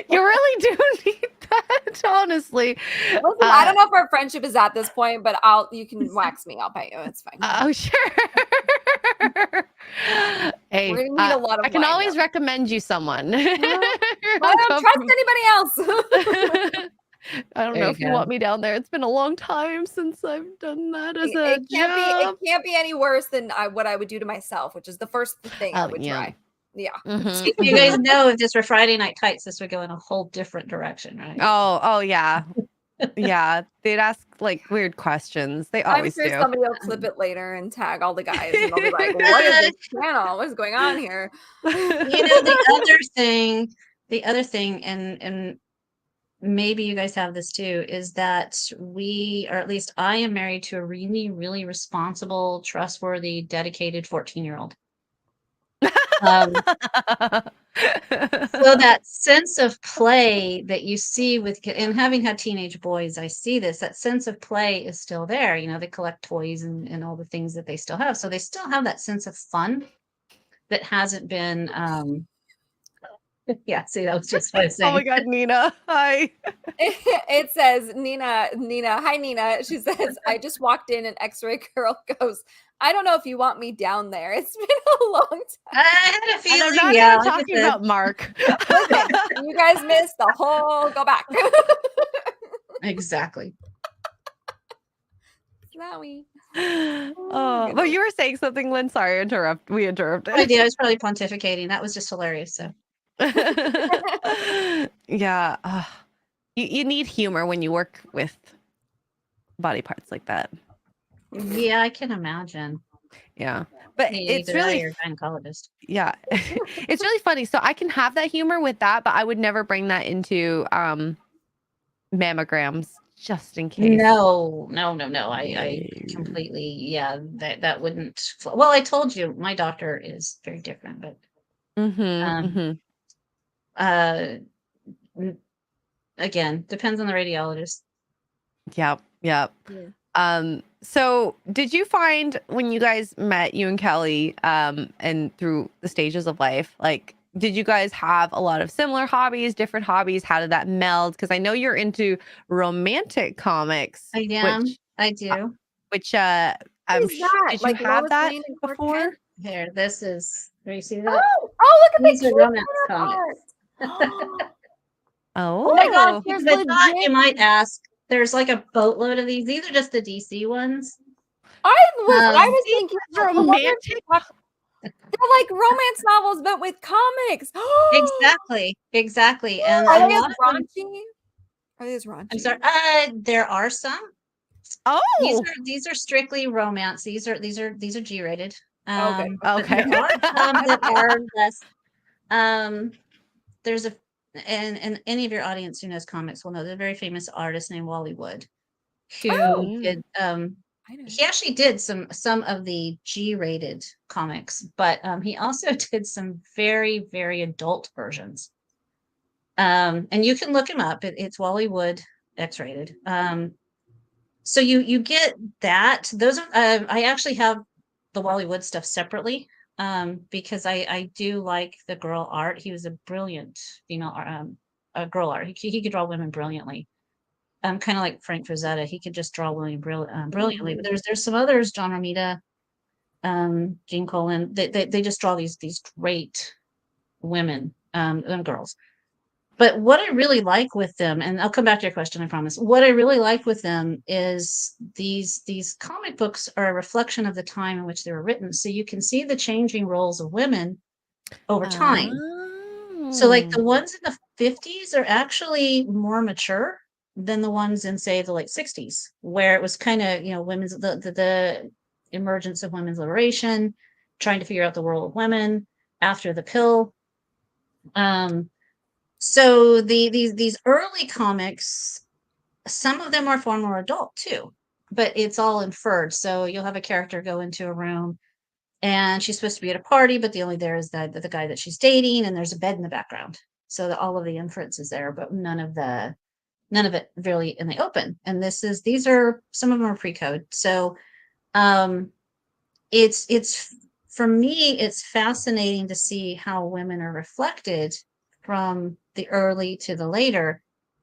You really do need that, honestly. Listen, I don't know if our friendship is at this point, but you can wax me. I'll pay you. It's fine. Oh, sure. Hey, we're gonna need a lot of I can always recommend you someone. I don't trust anybody else. I don't know if you want me down there. It's been a long time since I've done that as a job. It can't be any worse than what I would do to myself, which is the first thing I would try. Yeah. You guys know if this were Friday Night Tights, this would go in a whole different direction, right? Oh yeah. Yeah. They'd ask like weird questions. They always do. I'm sure somebody will clip it later and tag all the guys and they'll be like, what is this channel? What is going on here? You know, the other thing, and maybe you guys have this too, is that or at least I am married to a really, really responsible, trustworthy, dedicated 14-year-old. So that sense of play that you see and having had teenage boys, I see that sense of play is still there. You know, they collect toys and all the things that they still have. So they still have that sense of fun that hasn't been, yeah, see, that was just what I was saying. Oh my God, Nina. Hi. It says, Nina, hi, Nina. She says, I just walked in and X-Ray Girl goes, I don't know if you want me down there. It's been a long time. I had a feeling. And I'm not talking about Mark. Listen, you guys missed the whole go back. Exactly. Zowie. Oh, well, you were saying something, Lynn. Sorry, we interrupted. I did. I was probably pontificating. That was just hilarious. So. Yeah. You need humor when you work with body parts like that. Yeah, I can imagine. Yeah, but it's really your gynecologist. Yeah, it's really funny. So I can have that humor with that, but I would never bring that into mammograms just in case. No. I completely, that wouldn't. Well, I told you my doctor is very different, but again, depends on the radiologist. Yep. Yeah. So did you find when you guys met, you and Kelly, and through the stages of life, like, did you guys have a lot of similar hobbies, different hobbies? How did that meld? Because I know you're into romantic comics. I am. I do. Did you have that before? Here, this is. Where you see that? Oh, look at these are romance comics. Oh my God! Here's I thought you might ask. There's like a boatload of these. These are just the DC ones. I was thinking romantic. They're like romance novels, but with comics. Exactly. And are they raunchy? Are these raunchy? I'm sorry. There are some. Oh, these are strictly romance. These are G-rated. Okay. There are some that are less. There's and any of your audience who knows comics will know there's a very famous artist named Wally Wood, who did he actually did some of the G-rated comics, but he also did some very, very adult versions. And you can look him up. It's Wally Wood X-rated. So you get that. Those are I actually have the Wally Wood stuff separately. Because I do like the girl art. He was a brilliant female girl art. He could draw women brilliantly. Kind of like Frank Frazetta. He could just draw women brilliantly. But there's some others, John Romita, Gene Colan. They just draw these great women, girls. But what I really like with them, and I'll come back to your question, I promise. What I really like with them is these comic books are a reflection of the time in which they were written. So you can see the changing roles of women over time. So like the ones in the 50s are actually more mature than the ones in, say, the late 60s, where it was kind of, women's the emergence of women's liberation, trying to figure out the role of women after the pill. So these early comics, some of them are far more adult too, but it's all inferred. So you'll have a character go into a room and she's supposed to be at a party, but the only there is the guy that she's dating, and there's a bed in the background. So that all of the inference is there, but none of it really in the open. And these are some of them are pre-code. So it's for me, it's fascinating to see how women are reflected from the early to the later,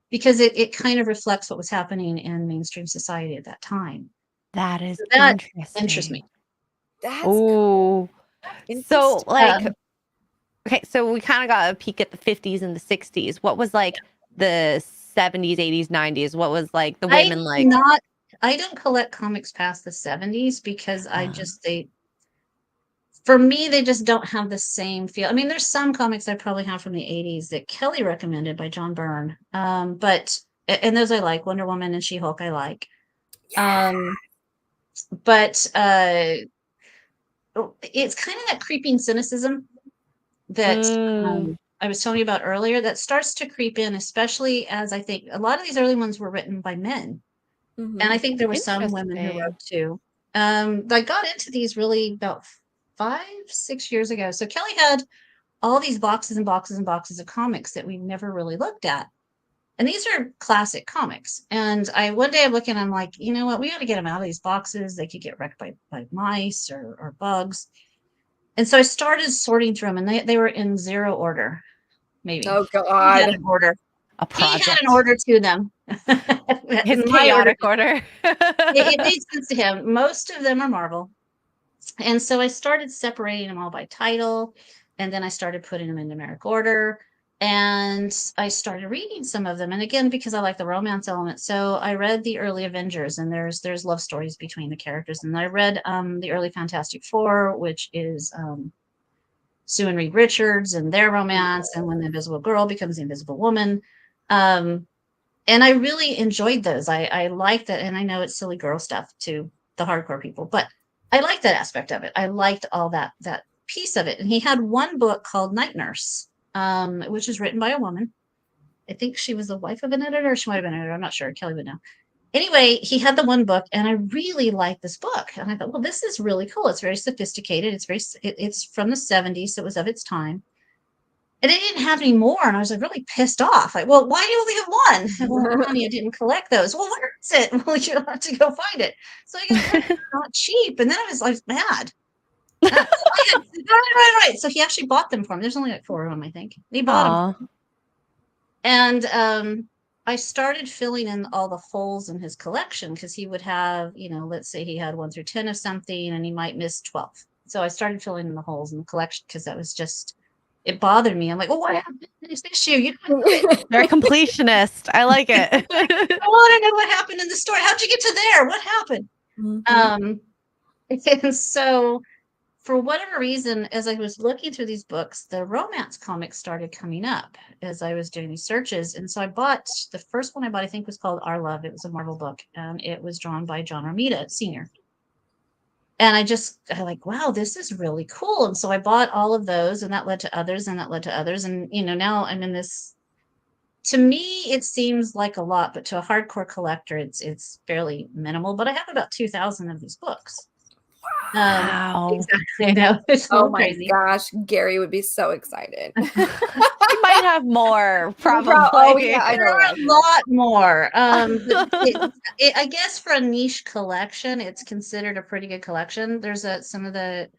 because it kind of reflects what was happening in mainstream society at that time. That is That interesting. interests me. That's Oh, so interesting. like, okay, so we kind of got a peek at the 50s and the 60s. What was like the 70s, 80s, 90s? What was like the women like? I don't collect comics past the 70s because Uh, for me, they just don't have the same feel. I mean, there's some comics I probably have from the 80s that Kelly recommended by John Byrne. And those I like, Wonder Woman and She-Hulk I like. But it's kind of that creeping cynicism that I was telling you about earlier that starts to creep in, especially as I think a lot of these early ones were written by men. And I think there were some women who wrote too. I got into these really about 5-6 years ago. So Kelly had all these boxes and boxes and boxes of comics that we never really looked at. And these are classic comics. And one day I'm looking, I'm like, you know what? We got to get them out of these boxes. They could get wrecked by mice or bugs. And so I started sorting through them, and they were in zero order, maybe. Oh He had God. an order. a project. He had an order to them. His My chaotic order. it made sense to him. Most of them are Marvel. And so I started separating them all by title, and then I started putting them in numeric order, and I started reading some of them. And again, because I like the romance element, so I read the early Avengers, and there's love stories between the characters. And I read the early Fantastic Four, which is Sue and Reed Richards and their romance, and when the Invisible Girl becomes the Invisible Woman. And I really enjoyed those. I liked that, and I know it's silly girl stuff to the hardcore people, but I liked that aspect of it. I liked all that piece of it. And he had one book called Night Nurse, which is written by a woman. I think she was the wife of an editor. She might have been an editor. I'm not sure. Kelly would know. Anyway, he had the one book, and I really liked this book. And I thought, well, this is really cool. It's very sophisticated. It's from the 70s, so it was of its time. And it didn't have any more, and I was like really pissed off. Like, well, why do you only have one? Well, honey, I didn't collect those. Well, where is it? Well, you'll have to go find it. So I got it not cheap, and then I was like mad. Right. So he actually bought them for me. There's only like 4 of them, I think. He bought them, and I started filling in all the holes in his collection because he would have, let's say he had 1 through 10 of something, and he might miss 12. So I started filling in the holes in the collection because that was just. It bothered me. I'm like, well, what happened in this issue? You're a completionist. I like it. I want to know what happened in the story. How'd you get to there? What happened? And so, for whatever reason, as I was looking through these books, the romance comics started coming up as I was doing these searches. And so I bought the first one I bought, I think was called Our Love. It was a Marvel book, and it was drawn by John Romita Sr. And I like, wow, this is really cool. And so I bought all of those, and that led to others, and that led to others. And, now I'm in this, to me, it seems like a lot, but to a hardcore collector, it's fairly minimal. But I have about 2,000 of these books. Wow. Exactly. I know. It's Oh my crazy. gosh. Gary would be so excited. He might have more, probably. Oh, yeah, I There know. are a lot more. I guess for a niche collection, it's considered a pretty good collection. There's some of the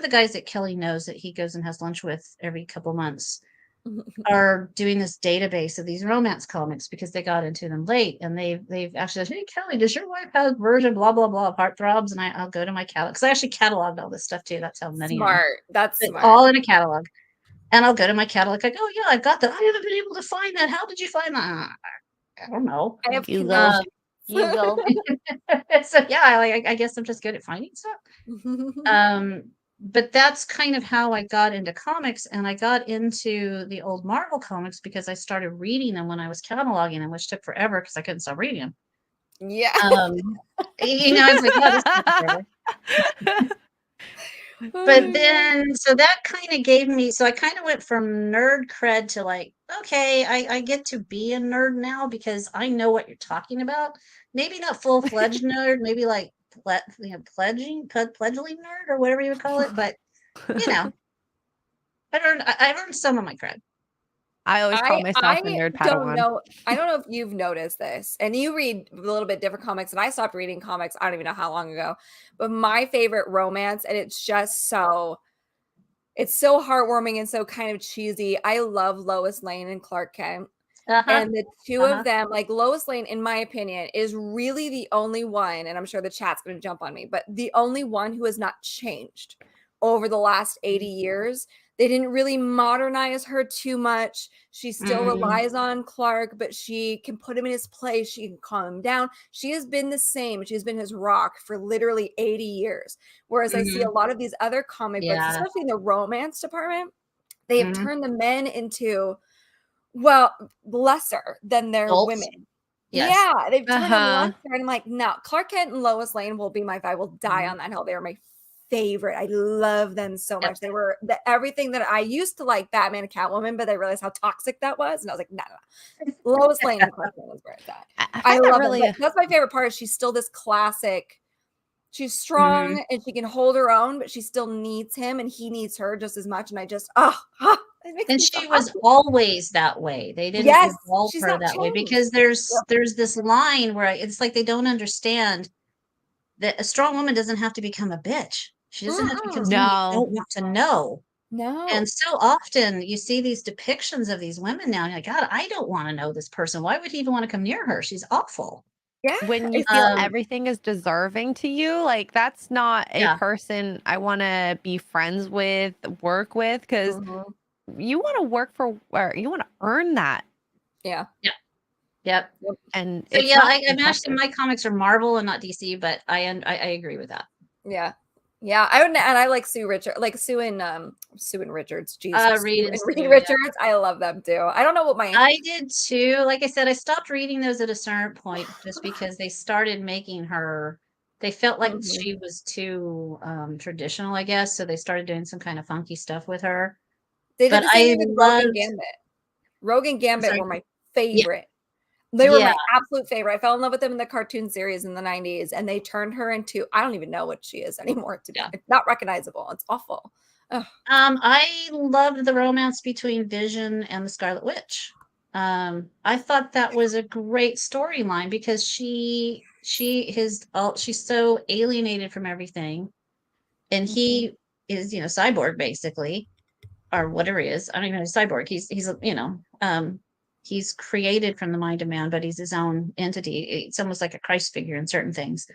guys that Kelly knows that he goes and has lunch with every couple months are doing this database of these romance comics because they got into them late, and they've actually said, hey Kelly, does your wife have version blah blah blah of Heartthrobs? And I'll go to my catalog because I actually cataloged all this stuff too. That's how many Smart. That's smart. all in a catalog. And I'll go to my catalog like, oh yeah, I've got that. I haven't been able to find that. How did you find that? I don't know. I have Google. So yeah, I guess I'm just good at finding stuff. But that's kind of how I got into comics, and I got into the old Marvel comics because I started reading them when I was cataloging them, which took forever because I couldn't stop reading them. Yeah. I was like, oh, this took forever. But then, so that kind of gave me, so I kind of went from nerd cred to like, okay, I get to be a nerd now because I know what you're talking about. Maybe not full-fledged nerd, maybe like pledgling nerd or whatever you would call it. But you know, I've earned some of my cred. I always call myself a nerd don't Padawan. know. I don't know if you've noticed this, and you read a little bit different comics, and I stopped reading comics. I don't even know how long ago, but my favorite romance, and it's just so, it's so heartwarming and so kind of cheesy. I love Lois Lane and Clark Kent. Uh-huh. And the two of them, like Lois Lane, in my opinion, is really the only one, and I'm sure the chat's going to jump on me, but the only one who has not changed over the last 80 years. They didn't really modernize her too much. She still relies on Clark, but she can put him in his place. She can calm him down. She has been the same. She's been his rock for literally 80 years. Whereas I see a lot of these other comic books, especially in the romance department, they have turned the men into, well, lesser than their Adults. women. Yes. Yeah, they've turned them lesser, and I'm like, no, Clark Kent and Lois Lane will be I will die on that hill. They are my favorite. I love them so much. They were everything that I used to like Batman and Catwoman, but I realized how toxic that was, and I was like, no. Lois Lane and Clark Kent was where it's at. I love it. That's my favorite part. Is she's still this classic. She's strong and she can hold her own, but she still needs him, and he needs her just as much. And I just, and she was always that way. They didn't evolve her that way because there's this line where it's like they don't understand that a strong woman doesn't have to become a bitch. She doesn't have to become someone you don't want to know. No. And so often you see these depictions of these women now, and you're like, God, I don't want to know this person. Why would he even want to come near her? She's awful. Yeah. When you feel everything is deserving to you, like that's not a person I want to be friends with, work with, because you want to work for, or you want to earn that. Yeah. Yeah. Yep. And so I imagine my comics are Marvel and not DC, but I agree with that. Yeah. Yeah, I would, and I like Sue Richards, like Sue and Richards. Jesus, Reed Richards. I love them too. I don't know what I did too. Like I said, I stopped reading those at a certain point just because they started making her. They felt like she was too traditional, I guess. So they started doing some kind of funky stuff with her. They did the same thing with Rogue and Gambit. Rogue and Gambit were my favorite. They were my absolute favorite. I fell in love with them in the cartoon series in the 90s, and they turned her into, I don't even know what she is anymore. It's not recognizable. It's awful. Ugh. I loved the romance between Vision and the Scarlet Witch. I thought that was a great storyline because she's so alienated from everything, and he is, cyborg basically, or whatever he is. I don't even know, cyborg. He's he's created from the mind of man, but he's his own entity. It's almost like a Christ figure in certain things.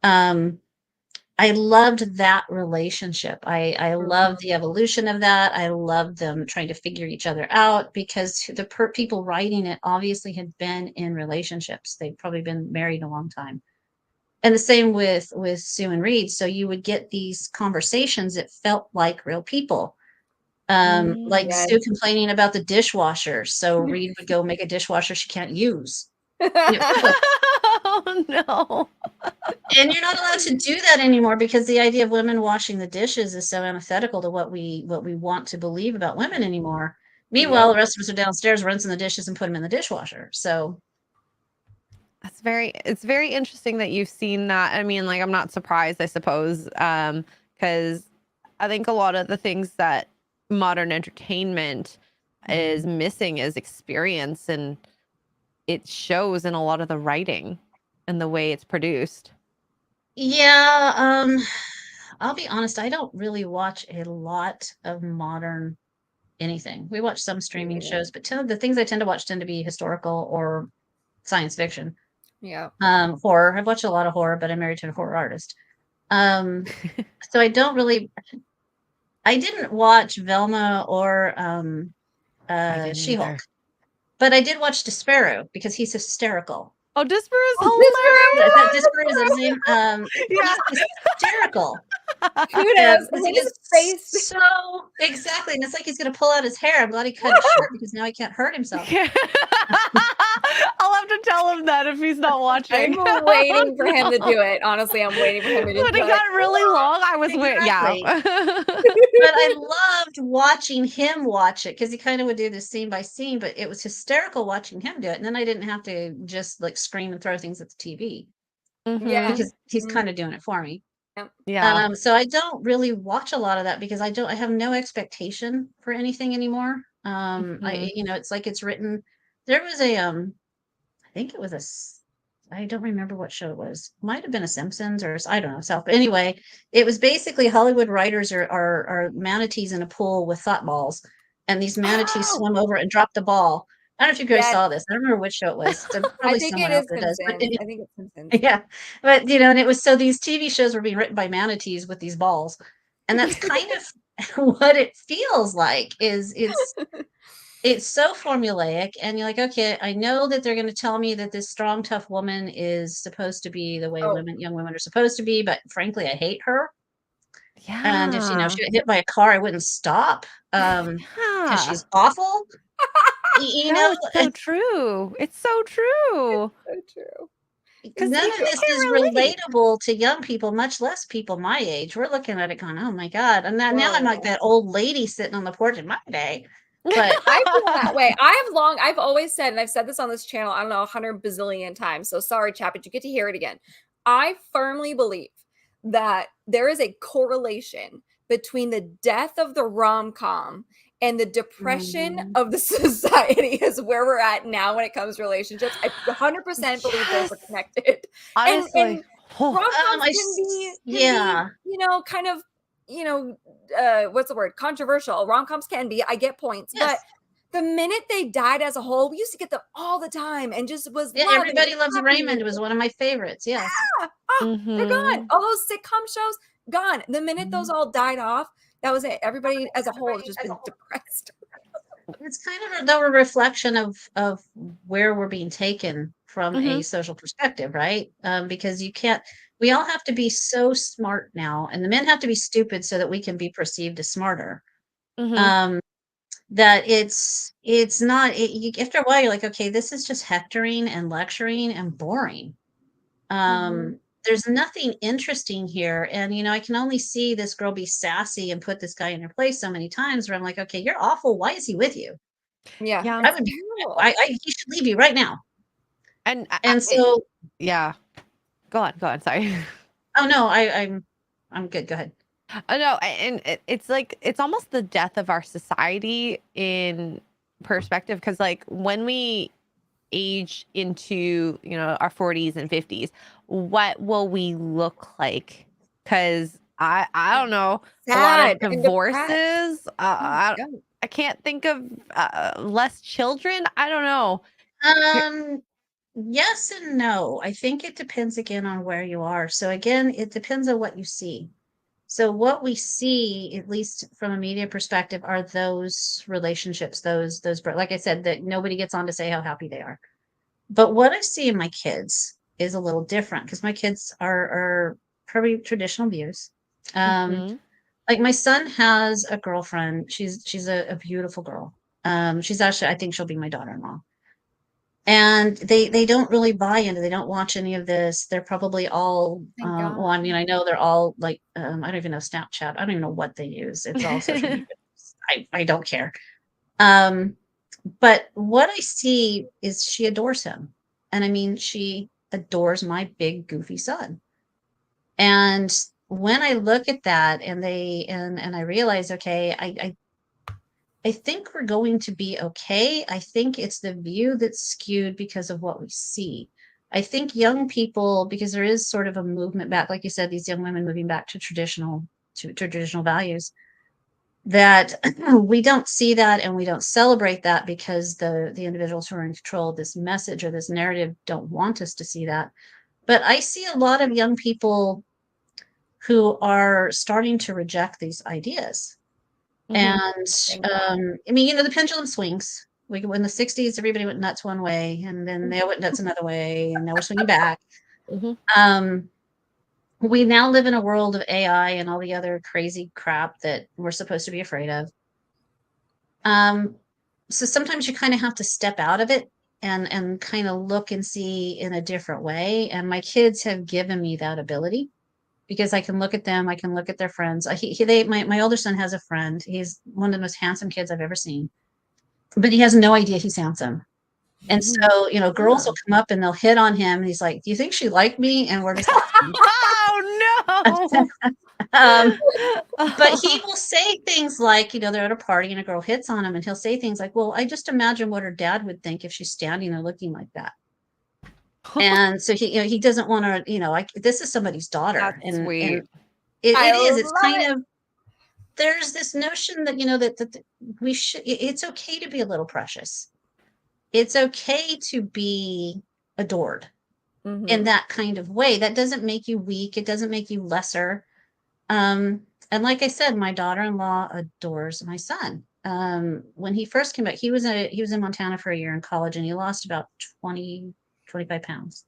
I loved that relationship. I loved the evolution of that. I loved them trying to figure each other out because the people writing it obviously had been in relationships. They'd probably been married a long time. And the same with Sue and Reed. So you would get these conversations that felt like real people. Sue complaining about the dishwasher. So Reed would go make a dishwasher she can't use. Oh no. And you're not allowed to do that anymore because the idea of women washing the dishes is so antithetical to what we want to believe about women anymore. Meanwhile, the rest of us are downstairs rinsing the dishes and put them in the dishwasher. So it's very interesting that you've seen that. I mean, like, I'm not surprised, I suppose, because I think a lot of the things that modern entertainment is missing is experience, and it shows in a lot of the writing and the way it's produced. Yeah, I'll be honest, I don't really watch a lot of modern anything. We watch some streaming shows, but the things I tend to watch tend to be historical or science fiction. Yeah. Horror. I've watched a lot of horror, but I'm married to a horror artist. So I don't really. I didn't watch Velma or She-Hulk, but I did watch Despero because he's hysterical. Oh, Despero is hilarious. Despero is his name. He's hysterical. Kudos. And And he his is face. so exactly, and it's like he's gonna pull out his hair. I'm glad he cut it short because now he can't hurt himself. I'll have to tell him that if he's not watching. I'm waiting for him to do it. Honestly, I'm waiting for him to just When be it like, got really long, I was Exactly. yeah. But I loved watching him watch it because he kind of would do this scene by scene, but it was hysterical watching him do it. And then I didn't have to just like scream and throw things at the TV yeah. because he's Mhm. kind of doing it for me. Yeah. So I don't really watch a lot of that because I have no expectation for anything anymore. I it's like it's written. There was I think it was I don't remember what show it was. Might have been a Simpsons or I don't know. So anyway, it was basically Hollywood writers are manatees in a pool with thought balls, and these manatees Oh, swim over and drop the ball. I don't know if you guys yes. saw this. I don't remember which show it was. So I probably think it someone else is that does. But Simpsons. I think it's Simpsons. yeah, but and it was so these TV shows were being written by manatees with these balls, and that's kind of what it feels like. It's so formulaic, and you're like, okay, I know that they're going to tell me that this strong, tough woman is supposed to be the way Oh, young women are supposed to be, but frankly, I hate her. And if Yeah. she got hit by a car, I wouldn't stop because Yeah. she's awful. You No, know, it's so true. It's so true. so true. Because none you of can't this is relate. relatable to young people, much less people my age. We're looking at it going, oh my God. And now I'm like Whoa. that old lady sitting on the porch in my day. But I feel that way. I've always said, and I've said this on this channel, I don't know, 100 bazillion times. So sorry, chat, but you get to hear it again. I firmly believe that there is a correlation between the death of the rom-com and the depression of the society is where we're at now when it comes to relationships. I 100% believe those are Yes. connected. Honestly. And rom-coms yeah. can be, kind of, what's the word? Controversial. Rom-coms can be. I get points, Yes. but the minute they died as a whole, we used to get them all the time and just was Yeah, love and Everybody Loves happy. Raymond was one of my favorites. Yes. They're gone. All those sitcom shows gone. The minute those all died off, that was it. Everybody as a whole has just been depressed. It's kind of though a reflection of where we're being taken from a social perspective, right? Because we all have to be so smart now, and the men have to be stupid so that we can be perceived as smarter. That it's not after a while you're like, okay, this is just hectoring and lecturing and boring. There's nothing interesting here, and I can only see this girl be sassy and put this guy in her place so many times where I'm like, okay, you're awful. Why is he with you? Yeah, Yeah. I would he should leave you right now. And So yeah. Go on. Sorry. oh no, I'm good. Go ahead. Oh no, and it's like it's almost the death of our society in perspective because like when we age into our 40s and 50s, what will we look like? Because I don't know, a lot of sad and depressed. divorces. I can't think of less children. I don't know. Yes and no. I think it depends again on where you are. So again, it depends on what you see. So what we see, at least from a media perspective, are those relationships, like I said, that nobody gets on to say how happy they are. But what I see in my kids is a little different because my kids are probably traditional views. Like my son has a girlfriend. She's a beautiful girl. She's actually, I think she'll be my daughter-in-law. And they don't really buy into. They don't watch any of this. They're probably all. Thank God. Well, I mean, I know they're all like. I don't even know Snapchat. I don't even know what they use. It's all social media. I don't care. But what I see is she adores him, and I mean, she adores my big goofy son. And when I look at that, and I realize, okay, I think we're going to be okay. I think it's the view that's skewed because of what we see. I think young people, because there is sort of a movement back, like you said, these young women moving back to traditional values, that we don't see that and we don't celebrate that because the individuals who are in control of this message or this narrative don't want us to see that. But I see a lot of young people who are starting to reject these ideas. And I mean, the pendulum swings. In the 60s, everybody went nuts one way, and then they went nuts another way, and now we're swinging back. we now live in a world of AI and all the other crazy crap that we're supposed to be afraid of. So sometimes you kind of have to step out of it and kind of look and see in a different way. And my kids have given me that ability because I can look at them, I can look at their friends. My older son has a friend. He's one of the most handsome kids I've ever seen, but he has no idea he's handsome. And so, girls will come up and they'll hit on him. And he's like, "Do you think she liked me?" And we're just like, Oh but he will say things like, they're at a party and a girl hits on him, and he'll say things like, "Well, I just imagine what her dad would think if she's standing there looking like that." And so he doesn't want to, this is somebody's daughter. That's sweet. And it is. It's kind love of, there's this notion that, that we should, it's okay to be a little precious. It's okay to be adored in that kind of way. That doesn't make you weak. It doesn't make you lesser. And like I said, my daughter-in-law adores my son. When he first came back, he was in Montana for a year in college, and he lost about 25 pounds.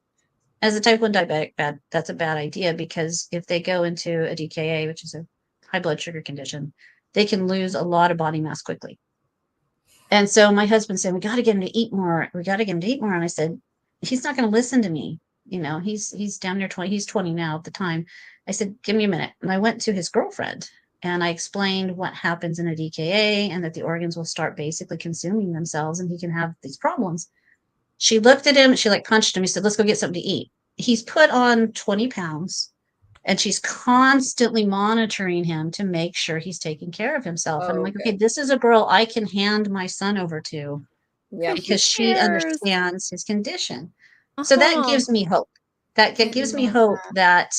As a type 1 diabetic, that's a bad idea, because if they go into a DKA, which is a high blood sugar condition, they can lose a lot of body mass quickly. And so my husband said, "We got to get him to eat more. We got to get him to eat more." And I said, "He's not going to listen to me. He's down near 20. He's 20 now at the time." I said, "Give me a minute." And I went to his girlfriend and I explained what happens in a DKA and that the organs will start basically consuming themselves and he can have these problems. She looked at him, she punched him. He said, "Let's go get something to eat." He's put on 20 pounds and she's constantly monitoring him to make sure he's taking care of himself. And I'm like, okay, this is a girl I can hand my son over to because she understands his condition. So that gives me hope. That gives me hope that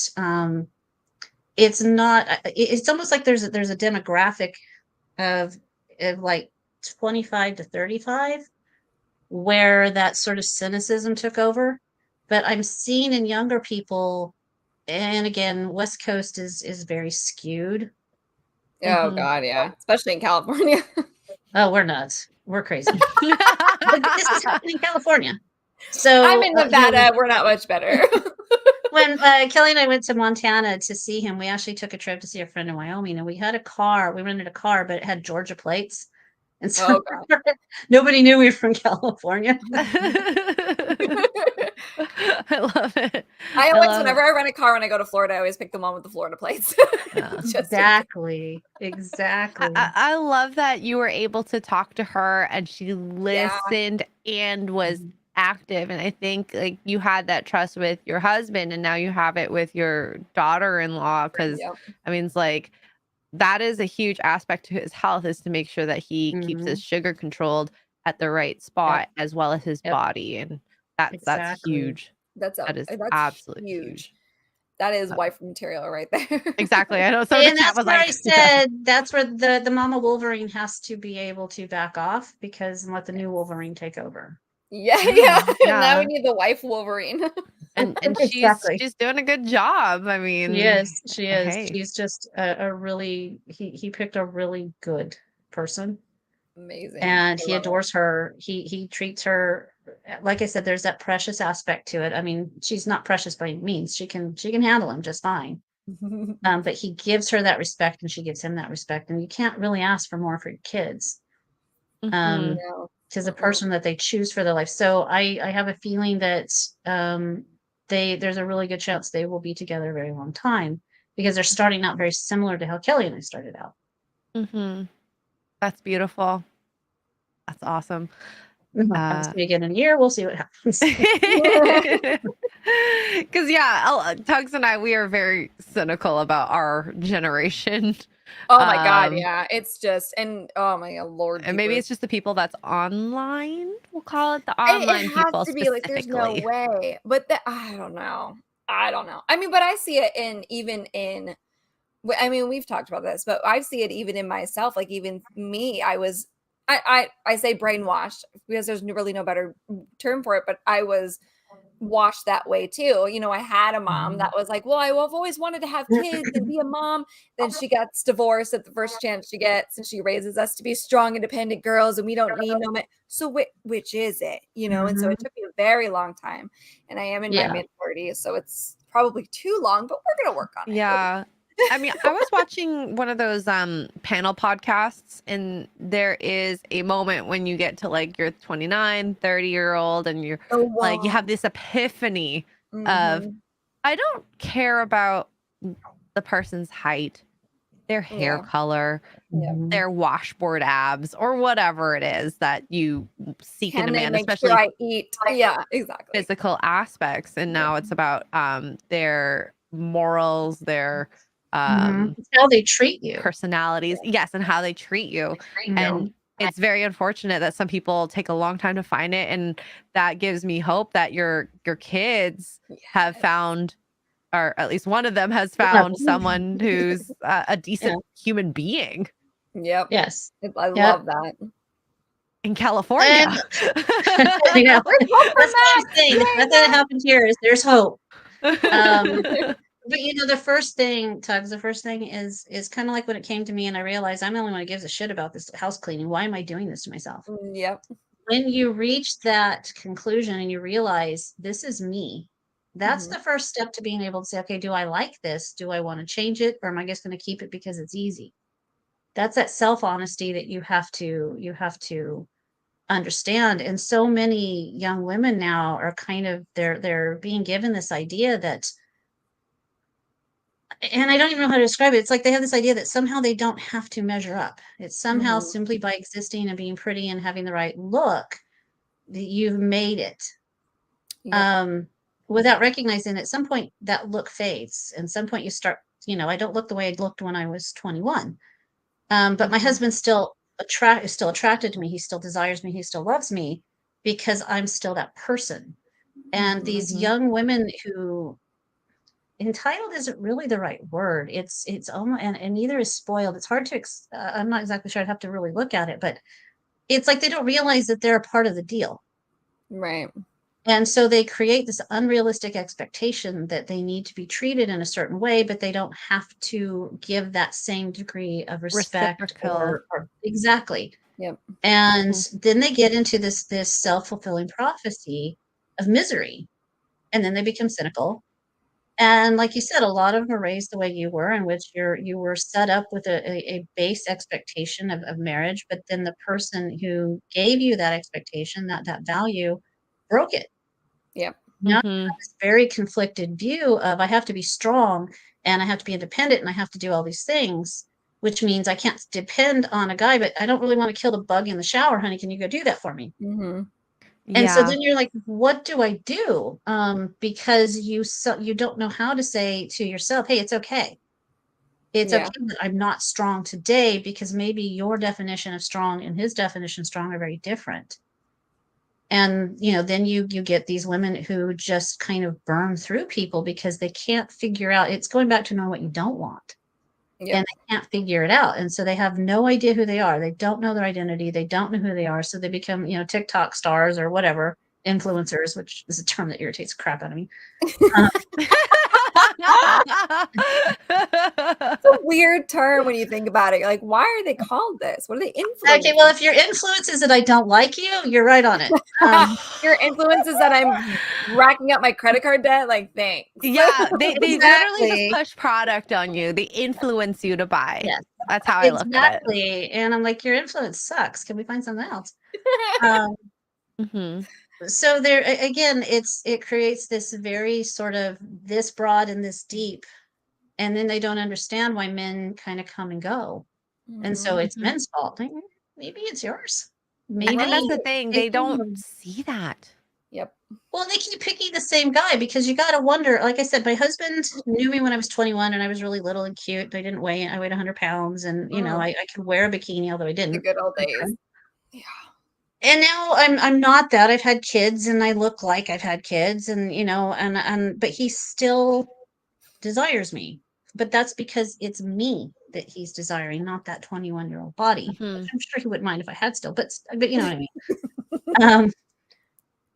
it's not, it's almost like there's a demographic of like 25 to 35 where that sort of cynicism took over. But I'm seeing in younger people, and again, West Coast is very skewed. Oh God, yeah, especially in California. Oh, we're nuts. We're crazy. But this is happening in California. So I'm in Nevada. We're not much better. When Kelly and I went to Montana to see him, we actually took a trip to see a friend in Wyoming, and we had a car. We rented a car, but it had Georgia plates, and so nobody knew we were from California. I love it. Whenever I rent a car when I go to Florida, I always pick the one with the Florida plates. Exactly. I love that you were able to talk to her and she listened and was active. And I think like you had that trust with your husband, and now you have it with your daughter-in-law, because I mean, it's like that is a huge aspect to his health, is to make sure that he keeps his sugar controlled at the right spot as well as his body. And that's huge. That is absolutely huge. That is wife material right there. Exactly. I know. So and that's where I said that's where the mama Wolverine has to be able to back off, because let the new Wolverine take over. Yeah. Now we need the wife Wolverine. and she's doing a good job. I mean, she is. Hey. She's just a really he picked a really good person. Amazing. And he adores her. He treats her, like I said, there's that precious aspect to it. I mean, she's not precious by any means. She can handle him just fine. But he gives her that respect and she gives him that respect. And you can't really ask for more for your kids. To the person that they choose for their life. So I have a feeling that there's a really good chance they will be together a very long time, because they're starting out very similar to how Kelly and I started out. That's beautiful. That's awesome. Again in a year, we'll see what happens. Because Tugs and I, we are very cynical about our generation. Oh my God, yeah. It's just, and oh my Lord. And maybe it's just the people that's online. We'll call it the online people. It has to be like, there's no way. But I don't know. I mean, but I see it I mean, we've talked about this, but I see it even in myself. Like even me, I say brainwashed, because there's really no better term for it, but I was washed that way too. I had a mom that was like, well, I've always wanted to have kids and be a mom. Then she gets divorced at the first chance she gets, and she raises us to be strong, independent girls, and we don't need no man. So which is it? And so it took me a very long time, and I am in my mid-40s, so it's probably too long, but we're gonna work on it. Yeah. I mean, I was watching one of those panel podcasts, and there is a moment when you get to like your 29, 30-year-old, and you're like, you have this epiphany of, I don't care about the person's height, their hair color, their washboard abs, or whatever it is that you seek in a man, especially sure I eat. Yeah, exactly. physical aspects. And now it's about their morals, their It's how they treat you. personalities, yes, and how they treat you. And it's very unfortunate that some people take a long time to find it, and that gives me hope that your kids have found, or at least one of them has found, someone who's a decent human being. Yep. Yes. I love that. In California. Yeah. That's the thing. That's what happened here is there's hope. But you know, the first thing, Tugs, the first thing is kind of like when it came to me and I realized I'm the only one who gives a shit about this house cleaning. Why am I doing this to myself? Yep. When you reach that conclusion and you realize this is me, that's the first step to being able to say, okay, do I like this? Do I want to change it? Or am I just going to keep it because it's easy? That's that self-honesty that you have to understand. And so many young women now are kind of, they're being given this idea that, and I don't even know how to describe it. It's like they have this idea that somehow they don't have to measure up. It's somehow simply by existing and being pretty and having the right look that you've made it. Yep. Without recognizing at some point that look fades. And some point you start, you know, I don't look the way I looked when I was 21. But my husband still is still attracted to me. He still desires me. He still loves me because I'm still that person. And these young women who, entitled isn't really the right word. It's almost, and neither is spoiled. It's hard to, I'm not exactly sure. I'd have to really look at it, but it's like they don't realize that they're a part of the deal. Right. And so they create this unrealistic expectation that they need to be treated in a certain way, but they don't have to give that same degree of respect or exactly. Yep. And then they get into this self-fulfilling prophecy of misery. And then they become cynical. And like you said, a lot of them are raised the way you were, in which you were set up with a base expectation of marriage, but then the person who gave you that expectation, that value, broke it. Yep. Now I have this very conflicted view of I have to be strong and I have to be independent and I have to do all these things, which means I can't depend on a guy, but I don't really want to kill the bug in the shower, honey. Can you go do that for me? And so then you're like, what do I do? Because you don't know how to say to yourself, hey, it's okay. It's okay that I'm not strong today, because maybe your definition of strong and his definition of strong are very different. And, you know, then you get these women who just kind of burn through people because they can't figure out, it's going back to knowing what you don't want. Yep. And they can't figure it out. And so they have no idea who they are. They don't know their identity. They don't know who they are. So they become, you know, TikTok stars or whatever, influencers, which is a term that irritates the crap out of me. It's a weird term when you think about it. Like, why are they called this? What are they influencing? Okay, well, if your influence is that I don't like you, you're right on it. Your influence is that I'm racking up my credit card debt. Like, thanks. Yeah, they literally just push product on you. They influence you to buy. Yes. That's how I look at it. Exactly. And I'm like, your influence sucks. Can we find something else? So there again, it creates this very sort of this broad and this deep, and then they don't understand why men kind of come and go, and so it's men's fault. Maybe it's yours. Maybe that's the thing. They don't see that. Yep. Well, they keep picking the same guy because you got to wonder. Like I said, my husband knew me when I was 21 and I was really little and cute. I didn't weigh. I weighed 100 pounds, and you know, I could wear a bikini, although I didn't. The good old days. Yeah. And now I'm not that. I've had kids and I look like I've had kids, and you know, but he still desires me. But that's because it's me that he's desiring, not that 21-year-old body. I'm sure he wouldn't mind if I had still, but you know what I mean.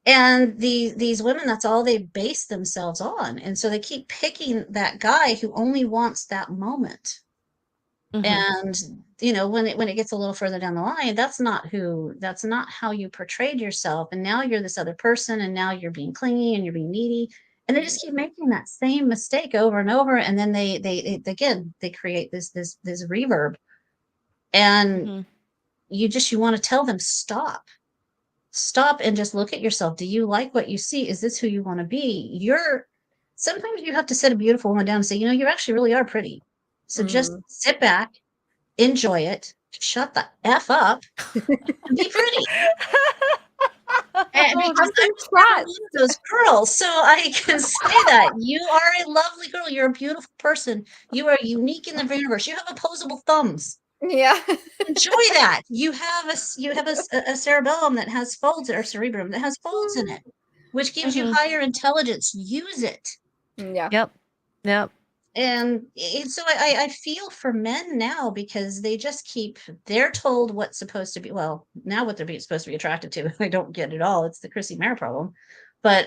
And these women, that's all they base themselves on, and so they keep picking that guy who only wants that moment. And you know, when it gets a little further down the line, that's not how you portrayed yourself, and now you're this other person, and now you're being clingy and you're being needy, And they just keep making that same mistake over and over, and then they create this reverb, and Mm-hmm. you want to tell them stop and just look at yourself. Do you like what you see? Is this who you want to be? Sometimes you have to sit a beautiful woman down and say, you actually really are pretty. So just sit back, enjoy it, shut the F up, and be pretty. And Well, because have I'm some never trust. one of those girls, so I can say that you are a lovely girl. You're a beautiful person. You are unique in the universe. You have opposable thumbs. Yeah. Enjoy that. You have a cerebellum that has folds, or cerebrum that has folds in it, which gives you higher intelligence. Use it. Yeah. Yep. And so I feel for men now, because they're told what's supposed to be, well, now what they're supposed to be attracted to. I don't get it all. It's the Chrissy Mare problem. But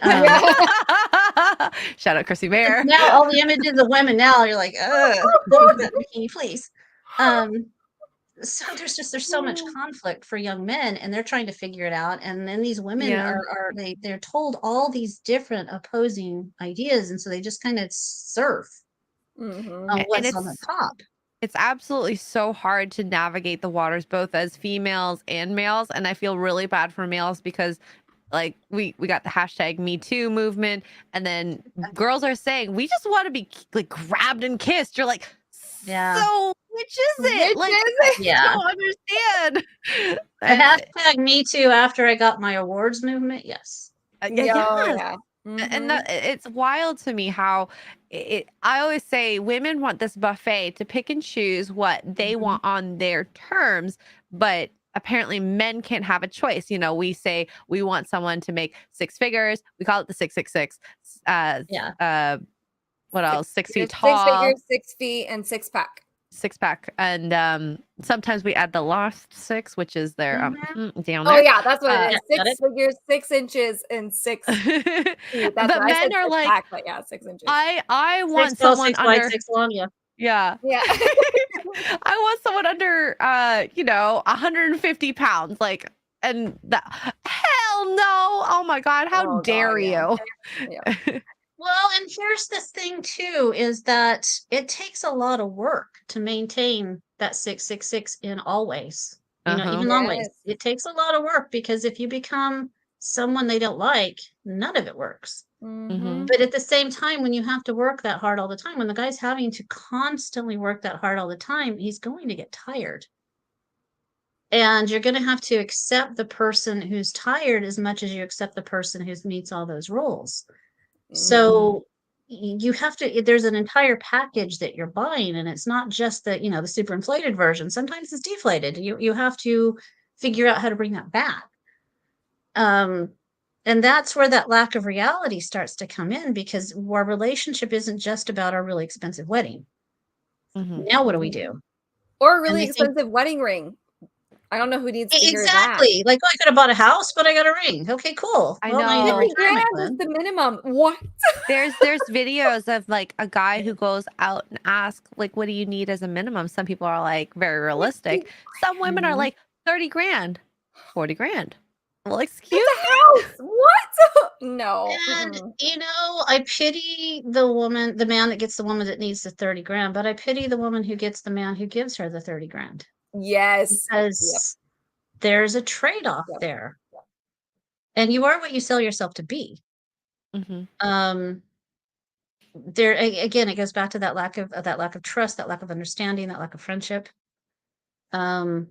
Shout out Chrissy Bear. now all the images of women now, you're like, that bikini, please. So there's so much conflict for young men, and they're trying to figure it out. And then these women they're told all these different opposing ideas, and so they just kind of surf on what's on the top. It's absolutely so hard to navigate the waters, both as females and males. And I feel really bad for males because, like, we got the hashtag Me Too movement, and then girls are saying we just want to be like grabbed and kissed. You're like, so which is it? Like, I don't understand. The hashtag Me Too after I got my awards movement. Yes. Yeah. And it's wild to me how I always say women want this buffet to pick and choose what they want on their terms, but apparently men can't have a choice. We say we want someone to make 6 figures. We call it the 666. What else? 6 feet tall. 6 figures, 6 feet, and 6-pack. 6-pack, and sometimes we add the last 6, which is their down there. Oh yeah, that's what it is. 6 figures, 6 inches, and 6 feet. That's but men are like, pack, but yeah, 6 inches. I want someone under 6 long, yeah. I want someone under 150 pounds, like, and that, hell no. Oh my God, how dare you? Yeah. Well, and here's the thing too, is that it takes a lot of work to maintain that 666 in all ways. Even long ways. It takes a lot of work, because if you become someone they don't like, none of it works. But at the same time, when you have to work that hard all the time, when the guy's having to constantly work that hard all the time, he's going to get tired. And you're going to have to accept the person who's tired as much as you accept the person who meets all those rules. So you have to, there's an entire package that you're buying, and it's not just the super inflated version. Sometimes it's deflated. You have to figure out how to bring that back. And that's where that lack of reality starts to come in, because our relationship isn't just about our really expensive wedding. Now what do we do? Or a really expensive wedding ring. I don't know who needs to hear that. Exactly. Like, I could have bought a house, but I got a ring. Okay, cool. I know. 50 grand is the minimum. What? There's videos of like a guy who goes out and asks, like, what do you need as a minimum? Some people are like very realistic. Some women are like 30 grand, 40 grand. Well, excuse me. What? No. And I pity the man that gets the woman that needs the 30 grand, but I pity the woman who gets the man who gives her the 30 grand. Yes. Because there's a trade-off there. And you are what you sell yourself to be. There again, it goes back to that lack of trust, that lack of understanding, that lack of friendship. And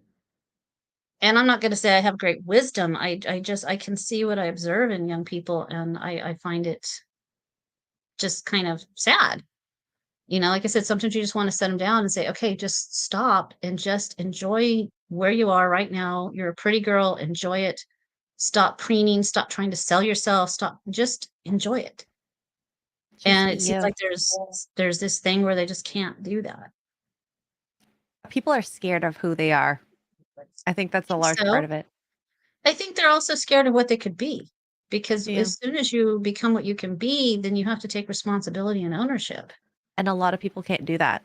I'm not going to say I have great wisdom. I can see what I observe in young people, and I find it just kind of sad. Like I said, sometimes you just want to set them down and say, okay, just stop and just enjoy where you are right now. You're a pretty girl. Enjoy it. Stop preening. Stop trying to sell yourself. Just enjoy it. And it seems like there's this thing where they just can't do that. People are scared of who they are. I think that's a large part of it. I think they're also scared of what they could be, because as soon as you become what you can be, then you have to take responsibility and ownership. And a lot of people can't do that.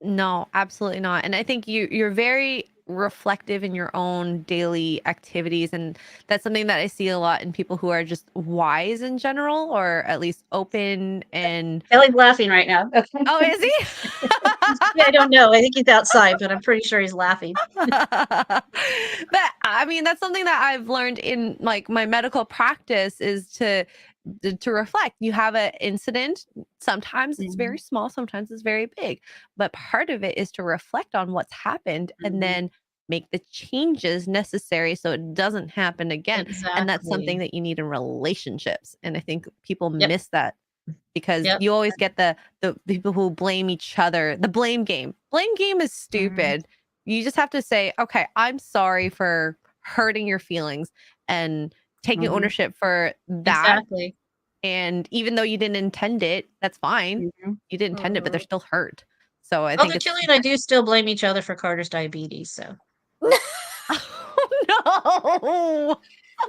No, absolutely not. And I think you're very reflective in your own daily activities, and that's something that I see a lot in people who are just wise in general, or at least open. And Kelly's laughing right now. Okay. oh, is he? I don't know. I think he's outside, but I'm pretty sure he's laughing. But I mean, that's something that I've learned in like my medical practice, is to reflect. You have an incident, sometimes it's very small, sometimes it's very big, but part of it is to reflect on what's happened and then make the changes necessary so it doesn't happen again. And that's something that you need in relationships, and I think people miss that, because you always get the people who blame each other. The blame game is stupid. You just have to say, okay, I'm sorry for hurting your feelings, and taking ownership for that. Exactly. And even though you didn't intend it, that's fine. You didn't intend it, but they're still hurt. So I think Although it's Kelly and I do still blame each other for Carter's diabetes. So no.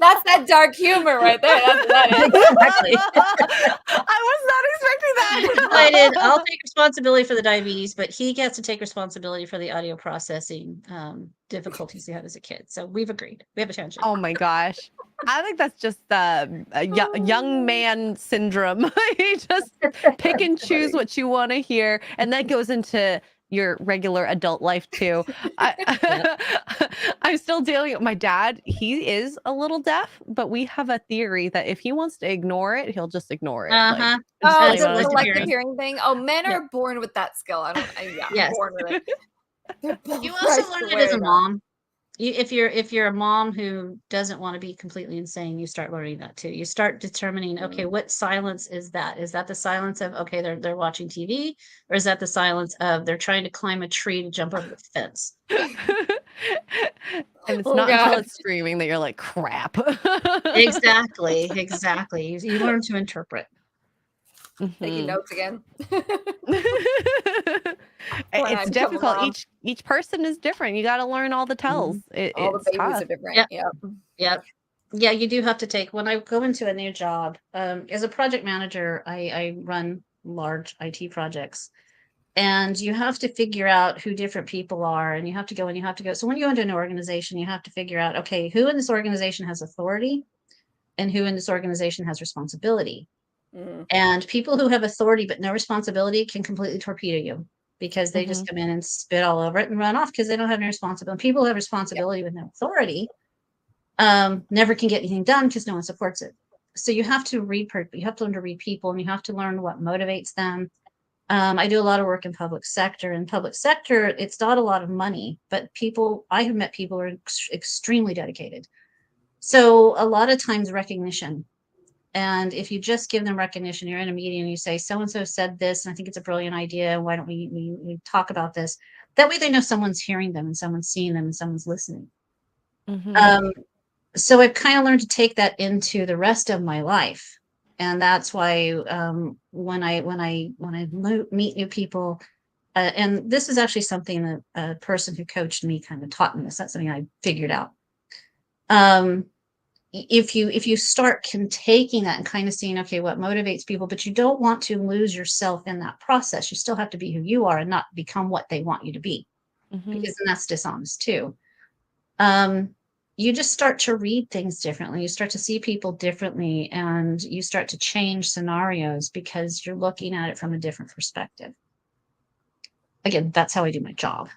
That's that dark humor right there. That's what that is. exactly. I was not expecting that. I'll take responsibility for the diabetes, but he gets to take responsibility for the audio processing difficulties he had as a kid. So we've agreed. We have a tangent. Oh my gosh. I think that's just a young man syndrome. You just pick and choose what you want to hear, and that goes into your regular adult life too. I'm still dealing with my dad. He is a little deaf, but we have a theory that if he wants to ignore it, he'll just ignore it. Uh-huh. Oh, It's the selective selective hearing. hearing thing. Oh, men are born with that skill. Yes. Born with it. You also learn it as a mom. If you're a mom who doesn't want to be completely insane, you start learning that too. You start determining, okay, what silence is that? Is that the silence of, okay, they're watching TV, or is that the silence of they're trying to climb a tree to jump over the fence? And it's not until it's screaming that you're like, crap. Exactly. You learn to interpret. Taking notes again. It's difficult. Each person is different. You got to learn all the tells. All the babies are different. Yep. Yeah, you do have to take. When I go into a new job, as a project manager, I run large IT projects, and you have to figure out who different people are, and you have to go. So when you go into an organization, you have to figure out, okay, who in this organization has authority, and who in this organization has responsibility. And people who have authority but no responsibility can completely torpedo you, because they just come in and spit all over it and run off because they don't have any responsibility. People who have responsibility with no authority never can get anything done because no one supports it. So you have to learn to read people, and you have to learn what motivates them. I do a lot of work in public sector. In public sector, it's not a lot of money, but I have met people who are extremely dedicated. So a lot of times recognition. And if you just give them recognition, you're in a meeting and you say, so-and-so said this, and I think it's a brilliant idea. Why don't we talk about this? That way they know someone's hearing them, and someone's seeing them, and someone's listening. So I've kind of learned to take that into the rest of my life. And that's why when I meet new people, and this is actually something that a person who coached me kind of taught me this. That's something I figured out. If you start taking that and kind of seeing, okay, what motivates people, but you don't want to lose yourself in that process. You still have to be who you are and not become what they want you to be, because then that's dishonest too. You just start to read things differently. You start to see people differently, and you start to change scenarios because you're looking at it from a different perspective. Again, that's how I do my job.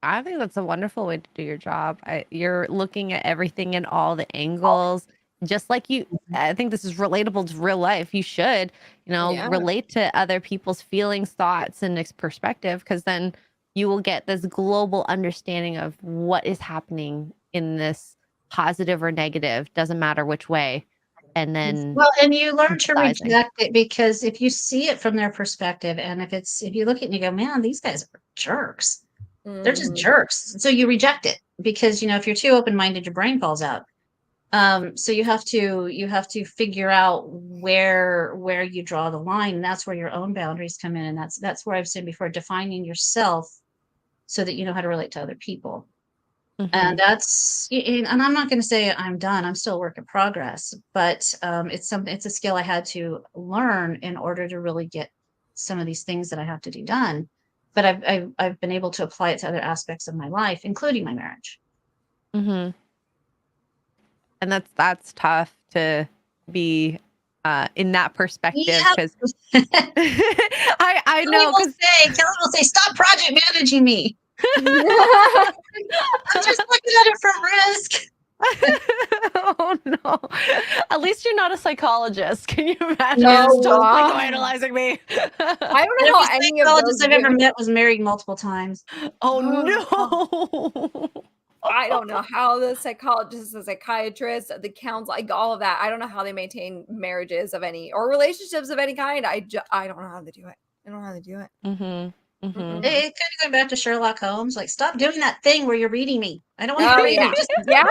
I think that's a wonderful way to do your job. You're looking at everything in all the angles, just like you. I think this is relatable to real life. You should, relate to other people's feelings, thoughts, and perspective, because then you will get this global understanding of what is happening in this, positive or negative, doesn't matter which way. And then, and you learn to reject it, because if you see it from their perspective, and if you look at it and you go, man, these guys are jerks. They're just jerks. So you reject it, because if you're too open-minded, your brain falls out. So you have to figure out where you draw the line, and that's where your own boundaries come in. And that's where I've said before, defining yourself so that you know how to relate to other people. And and I'm not going to say I'm done. I'm still a work in progress, but it's a skill I had to learn in order to really get some of these things that I have to do done. but I've been able to apply it to other aspects of my life, including my marriage. And that's tough to be in that perspective, because I know, because Kelly will say, stop project managing me. I'm just looking at it from risk. Oh no! At least you're not a psychologist. Can you imagine? No, Stop wow. psychoanalyzing me. I don't know how any of those psychologist I've ever met was married multiple times. Oh no! I don't know how the psychologist, the psychiatrist, the counsel, like all of that. I don't know how they maintain marriages of any or relationships of any kind. I don't know how to do it. I don't know how to do it. It kind of going back to Sherlock Holmes. Like, stop doing that thing where you're reading me. I don't want you to read me. Yeah.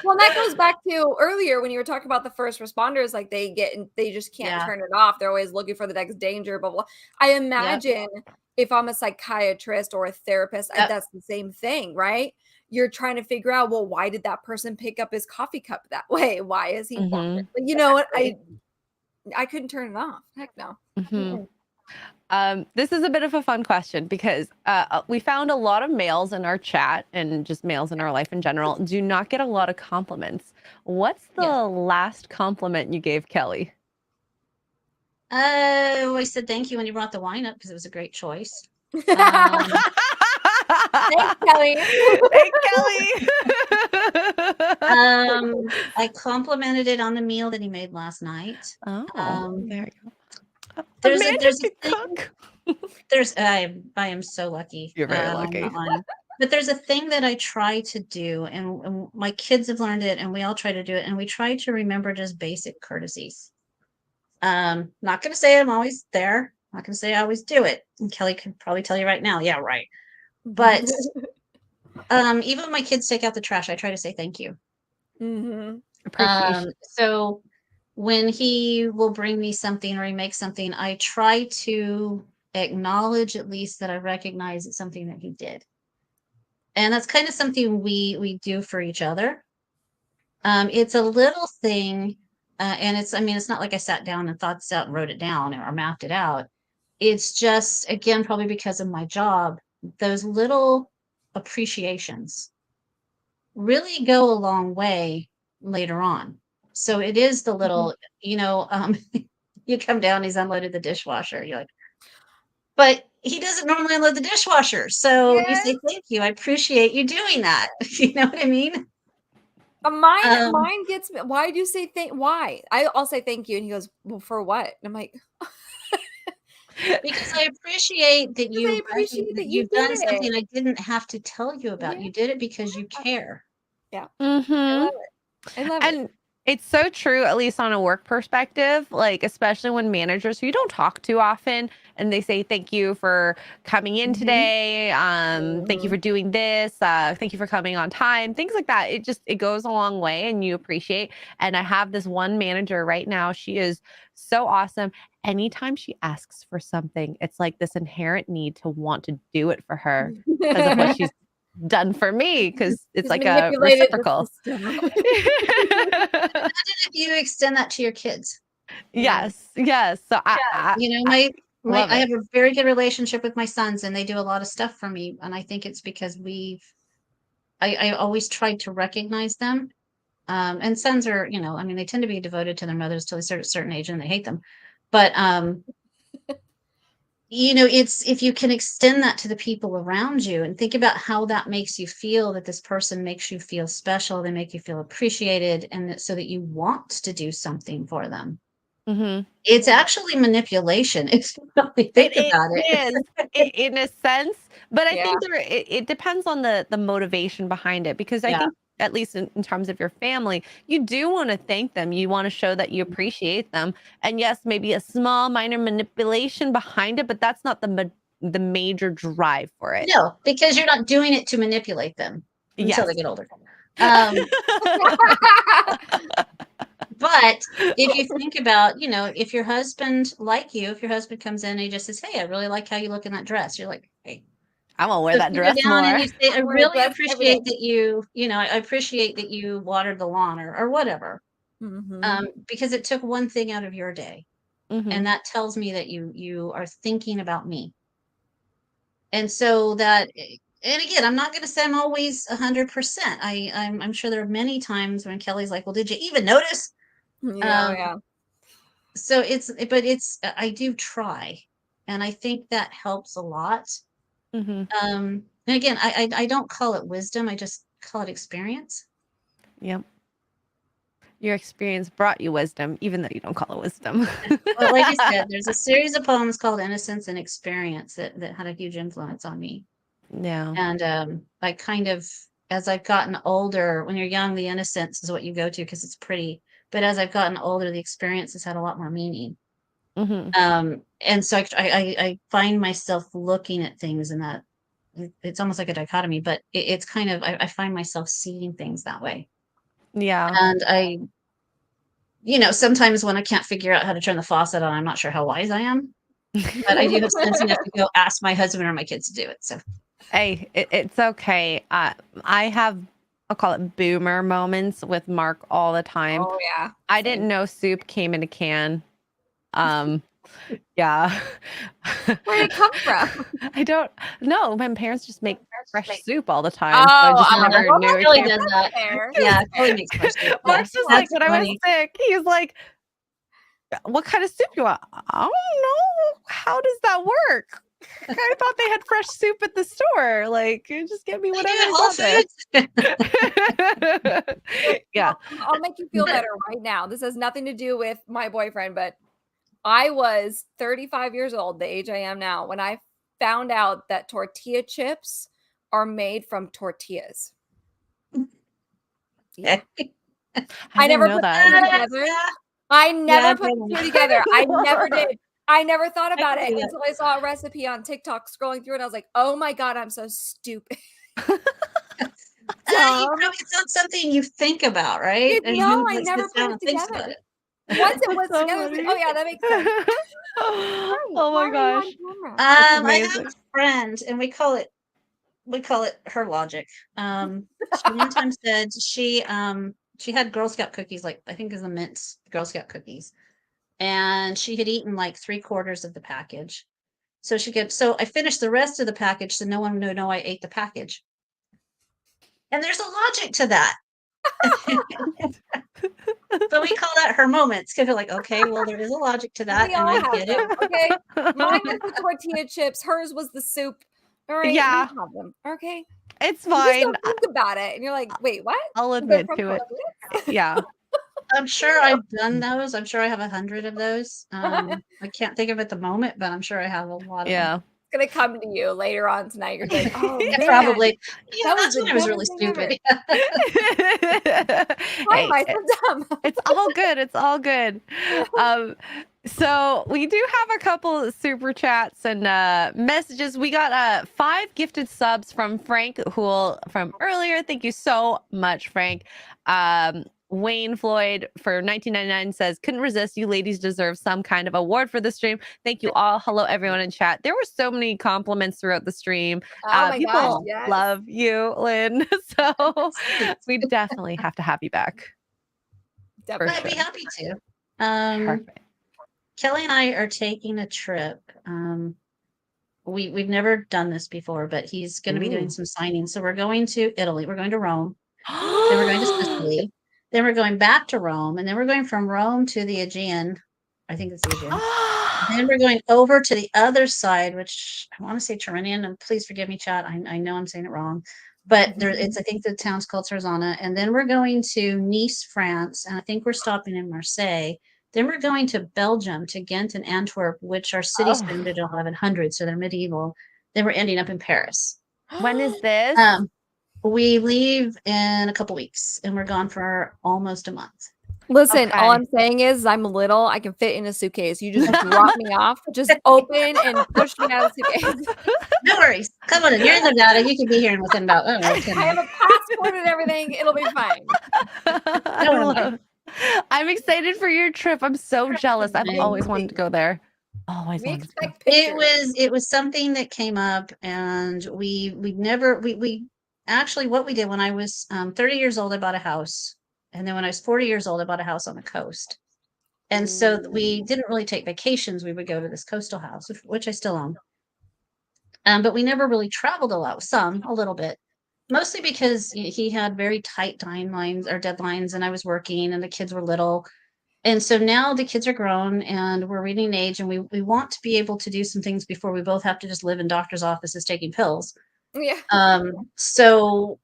Well, that goes back to earlier when you were talking about the first responders. Like they just can't turn it off. They're always looking for the next danger. But I imagine if I'm a psychiatrist or a therapist, that's the same thing, right? You're trying to figure out, well, why did that person pick up his coffee cup that way? Why is he walking? You know what? I couldn't turn it off. Heck no. This is a bit of a fun question because we found a lot of males in our chat and just males in our life in general do not get a lot of compliments. What's the last compliment you gave Kelly? I said thank you when you brought the wine up because it was a great choice. Thanks, Kelly. Thanks, Kelly. I complimented it on the meal that he made last night. Oh, there you go. There's a cook. I am so lucky. You're very lucky. But there's a thing that I try to do, and my kids have learned it, and we all try to do it, and we try to remember just basic courtesies. Not going to say I'm always there. Not going to say I always do it. And Kelly could probably tell you right now, yeah, right. But even when my kids take out the trash, I try to say thank you. Appreciation. So when he will bring me something or he makes something, I try to acknowledge at least that I recognize it's something that he did. And that's kind of something we do for each other. It's a little thing, and it's not like I sat down and thought this out and wrote it down or mapped it out. It's just, again, probably because of my job, those little appreciations really go a long way later on. So it is the little, you come down, he's unloaded the dishwasher. You're like, but he doesn't normally unload the dishwasher. So you say, thank you. I appreciate you doing that. You know what I mean? Mine gets me. Why do you say why? I'll say thank you. And he goes, well, for what? And I'm like, because I appreciate that you've done something I didn't have to tell you about. You did it because you care. Yeah. I love it. It's so true, at least on a work perspective, like especially when managers who you don't talk to often and they say, thank you for coming in today. Thank you for doing this. Thank you for coming on time. Things like that. It goes a long way and you appreciate. And I have this one manager right now. She is so awesome. Anytime she asks for something, it's like this inherent need to want to do it for her because of what she's done for me, because it's like a reciprocal. Imagine if you extend that to your kids. Yes. So I have a very good relationship with my sons, and they do a lot of stuff for me, and I think it's because I always tried to recognize them. And sons are, they tend to be devoted to their mothers till they start at a certain age and they hate them. But it's if you can extend that to the people around you and think about how that makes you feel, that this person makes you feel special, they make you feel appreciated, and so that you want to do something for them. It's actually manipulation. It's really think about it. Is in a sense, but I think it depends on the motivation behind it, because I think at least in terms of your family, you do want to thank them. You want to show that you appreciate them. And yes, maybe a small minor manipulation behind it, but that's not the major drive for it. No, because you're not doing it to manipulate them until they get older. But if you think about, if your husband comes in and he just says, hey, I really like how you look in that dress. You're like, hey, I'm gonna wear that dress more. And you say, I really appreciate that I appreciate that you watered the lawn or whatever. Because it took one thing out of your day. And that tells me that you are thinking about me. And so that, and again, I'm not going to say I'm always 100%. I'm sure there are many times when Kelly's like, well, did you even notice? Yeah, yeah. So but I do try, and I think that helps a lot. And again, I don't call it wisdom. I just call it experience. Yep. Your experience brought you wisdom, even though you don't call it wisdom. Well, like I said, there's a series of poems called Innocence and Experience that had a huge influence on me. Yeah. And I kind of, as I've gotten older, when you're young, the innocence is what you go to because it's pretty. But as I've gotten older, the experience has had a lot more meaning. And so I find myself looking at things in that, it's almost like a dichotomy, but it's kind of, I find myself seeing things that way. Yeah. And sometimes when I can't figure out how to turn the faucet on, I'm not sure how wise I am, but I do have sense enough to go ask my husband or my kids to do it. So, hey, it's okay. I have, I'll call it boomer moments with Mark all the time. Oh yeah. I didn't know soup came in a can. Yeah. Where did it come from? I don't know. My parents just make fresh soup all the time. So I Oh, just I'm like, never well, knew that it Kelly came. does that. fair. Yeah, Kelly makes fresh soup. Yeah, Mark's just like, that's when I was funny. sick, he's like, what kind of soup you want? I don't know. How does that work? I thought they had fresh soup at the store. Like, just get me They do whatever at is Whole out there. Foods. Yeah. I'll make you feel better right now. This has nothing to do with my boyfriend, but I was 35 years old, the age I am now, when I found out that tortilla chips are made from tortillas. Yeah. I didn't never know put that. two together. I never put the two together. I never did. I never thought about it until I saw a recipe on TikTok scrolling through it. I was like, oh my God, I'm so stupid. It's not something you think about, right? And No, who I never sits put down it and thinks about together. it? Once it was So together, I was like, funny. oh yeah, that makes sense. Oh my gosh. I have amazing. a friend, and we call it her logic. She one time said she had Girl Scout cookies, like I think is the mint Girl Scout cookies, and she had eaten like 3/4 of the package. So I finished the rest of the package so no one would know I ate the package. And there's a logic to that. But we call that her moments because we're like, okay, well, there is a logic to that, We and all I have get them, it. okay? Mine was the tortilla chips. Hers was the soup. All right, Yeah. we have them. Okay, It's you just fine. don't think about it, and you're like, wait, what? I'll They're admit from to it. tortillas? Yeah. I'm sure I've done those. I'm sure I have 100 of those. I can't think of it at the moment, but I'm sure I have a lot of them. Yeah. It's gonna come to you later on tonight. You're like, oh Yeah, man, probably. that was That's the when I was really dumbest thing ever. stupid. Why am Hey, I so dumb? it's all good. It's all good. So we do have a couple super chats and messages. We got 5 gifted subs from Frank Hool from earlier. Thank you so much, Frank. Wayne Floyd for 1999 says, couldn't resist. You ladies deserve some kind of award for the stream. Thank you all. Hello, everyone in chat. There were so many compliments throughout the stream. Oh my People gosh, yes. love you, Lynn. So we definitely have to have you back. Definitely. I'd be sure. happy to. Perfect. Kelly and I are taking a trip. We've never done this before, but he's going to be doing some signings. So we're going to Italy. We're going to Rome. Then we're going to Sicily. Then we're going back to Rome, and then we're going from Rome to the Aegean. I think it's the Aegean. Then we're going over to the other side, which I want to say Tyrrhenian, and please forgive me, chat. I know I'm saying it wrong, but I think the town's called Tarzana. And then we're going to Nice, France, and I think we're stopping in Marseille. Then we're going to Belgium, to Ghent and Antwerp, which are cities founded in 1100, so they're medieval. Then we're ending up in Paris. When is this? We leave in a couple weeks, and we're gone for almost a month. Listen, all Okay. I'm saying is I'm little. I can fit in a suitcase. You just drop me off, just open and push me out of the suitcase. No worries. Come on in. You're in Nevada. You can be here within about 10 I minutes. have a passport and everything. It'll be fine. I'm excited for your trip. I'm so jealous. I've always wanted to go there. Always We wanted to go. expect pictures. It was something that came up, and we actually, what we did when I was 30 years old, I bought a house, and then when I was 40 years old, I bought a house on the coast. And so we didn't really take vacations. We would go to this coastal house, which I still own. But we never really traveled a lot. A little bit, mostly because he had very tight timelines or deadlines, and I was working, and the kids were little. And so now the kids are grown and we're reaching age, and we want to be able to do some things before we both have to just live in doctor's offices taking pills. Yeah. So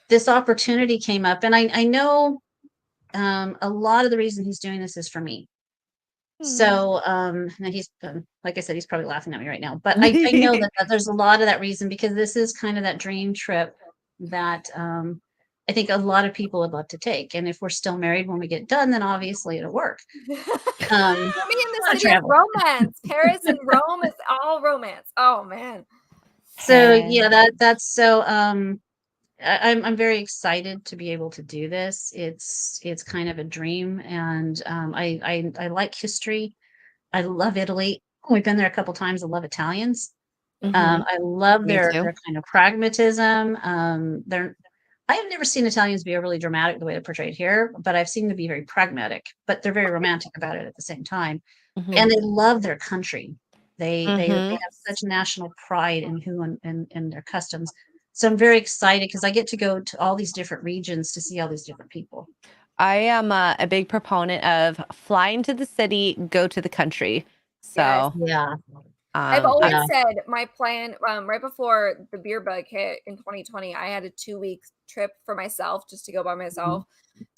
this opportunity came up, and I know a lot of the reason he's doing this is for me. So and he's like I said, he's probably laughing at me right now, but I know that there's a lot of that reason, because this is kind of that dream trip that I think a lot of people would love to take. And if we're still married when we get done, then obviously it'll work. Put me in the city of romance. Paris and Rome is all romance. Oh man. So yeah, that's so I'm very excited to be able to do this. It's kind of a dream, and I like history. I love Italy. We've been there a couple times. I love Italians. I love their kind of pragmatism. I have never seen Italians be overly dramatic the way they're portrayed here, but I've seen them be very pragmatic, but they're very romantic about it at the same time. And they love their country. They have such national pride in who and their customs. So I'm very excited because I get to go to all these different regions to see all these different people. I am a big proponent of flying to the city, go to the country. So yeah. I've always said my plan right before the beer bug hit in 2020, I had a 2-week trip for myself just to go by myself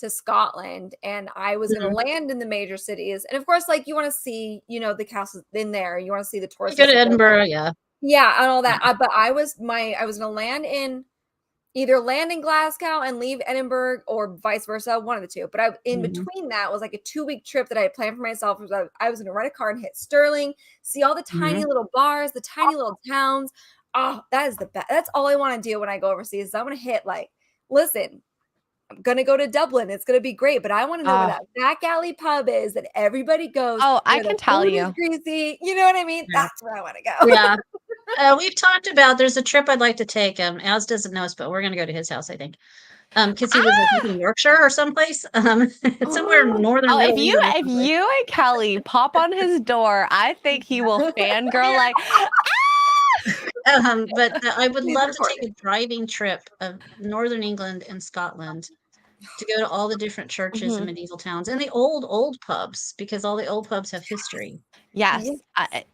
to Scotland, and I was going to land in the major cities. And of course, like, you want to see, the castles in there. You want to see the tourists. Go to Edinburgh, yeah. Yeah, and all that. But I was going to either land in Glasgow and leave Edinburgh, or vice versa, one of the two. But in between that was like a 2-week trip that I had planned for myself. I was going to rent a car and hit Stirling, see all the tiny little bars, the tiny little towns. Oh, that is the best. That's all I want to do when I go overseas. I'm going to hit, like, listen, I'm going to go to Dublin. It's going to be great, but I want to know where that back alley pub is that everybody goes. Oh, I can tell you. Greasy. You know what I mean? Yeah. That's where I want to go. Yeah. We've talked about, there's a trip I'd like to take. Az doesn't know us, but we're going to go to his house, I think. Because he was in Yorkshire or someplace. Somewhere in northern. If you and Kelly pop on his door, I think he will fangirl like. But I would love to take a driving trip of northern England and Scotland to go to all the different churches and medieval towns and the old pubs, because all the old pubs have history. Yes,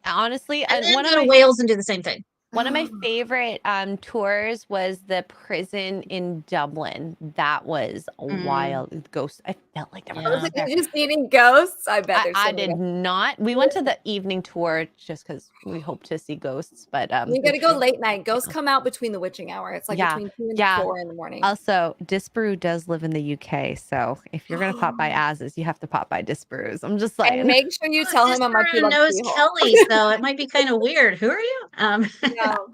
honestly, and then go to Wales and do the same thing. One of my favorite tours was the prison in Dublin. That was a wild ghost. I felt like there was just eating ghosts. I bet I did not. We went to the evening tour just because we hope to see ghosts. But you got to go late night. Ghosts come out between the witching hour. It's like between 2 and 4 in the morning. Also, Disparu does live in the UK, so if you're gonna pop by Az's, you have to pop by Disparu's. I'm just saying. And make sure you tell him how much you love knows Kelly, so it might be kind of weird. Who are you?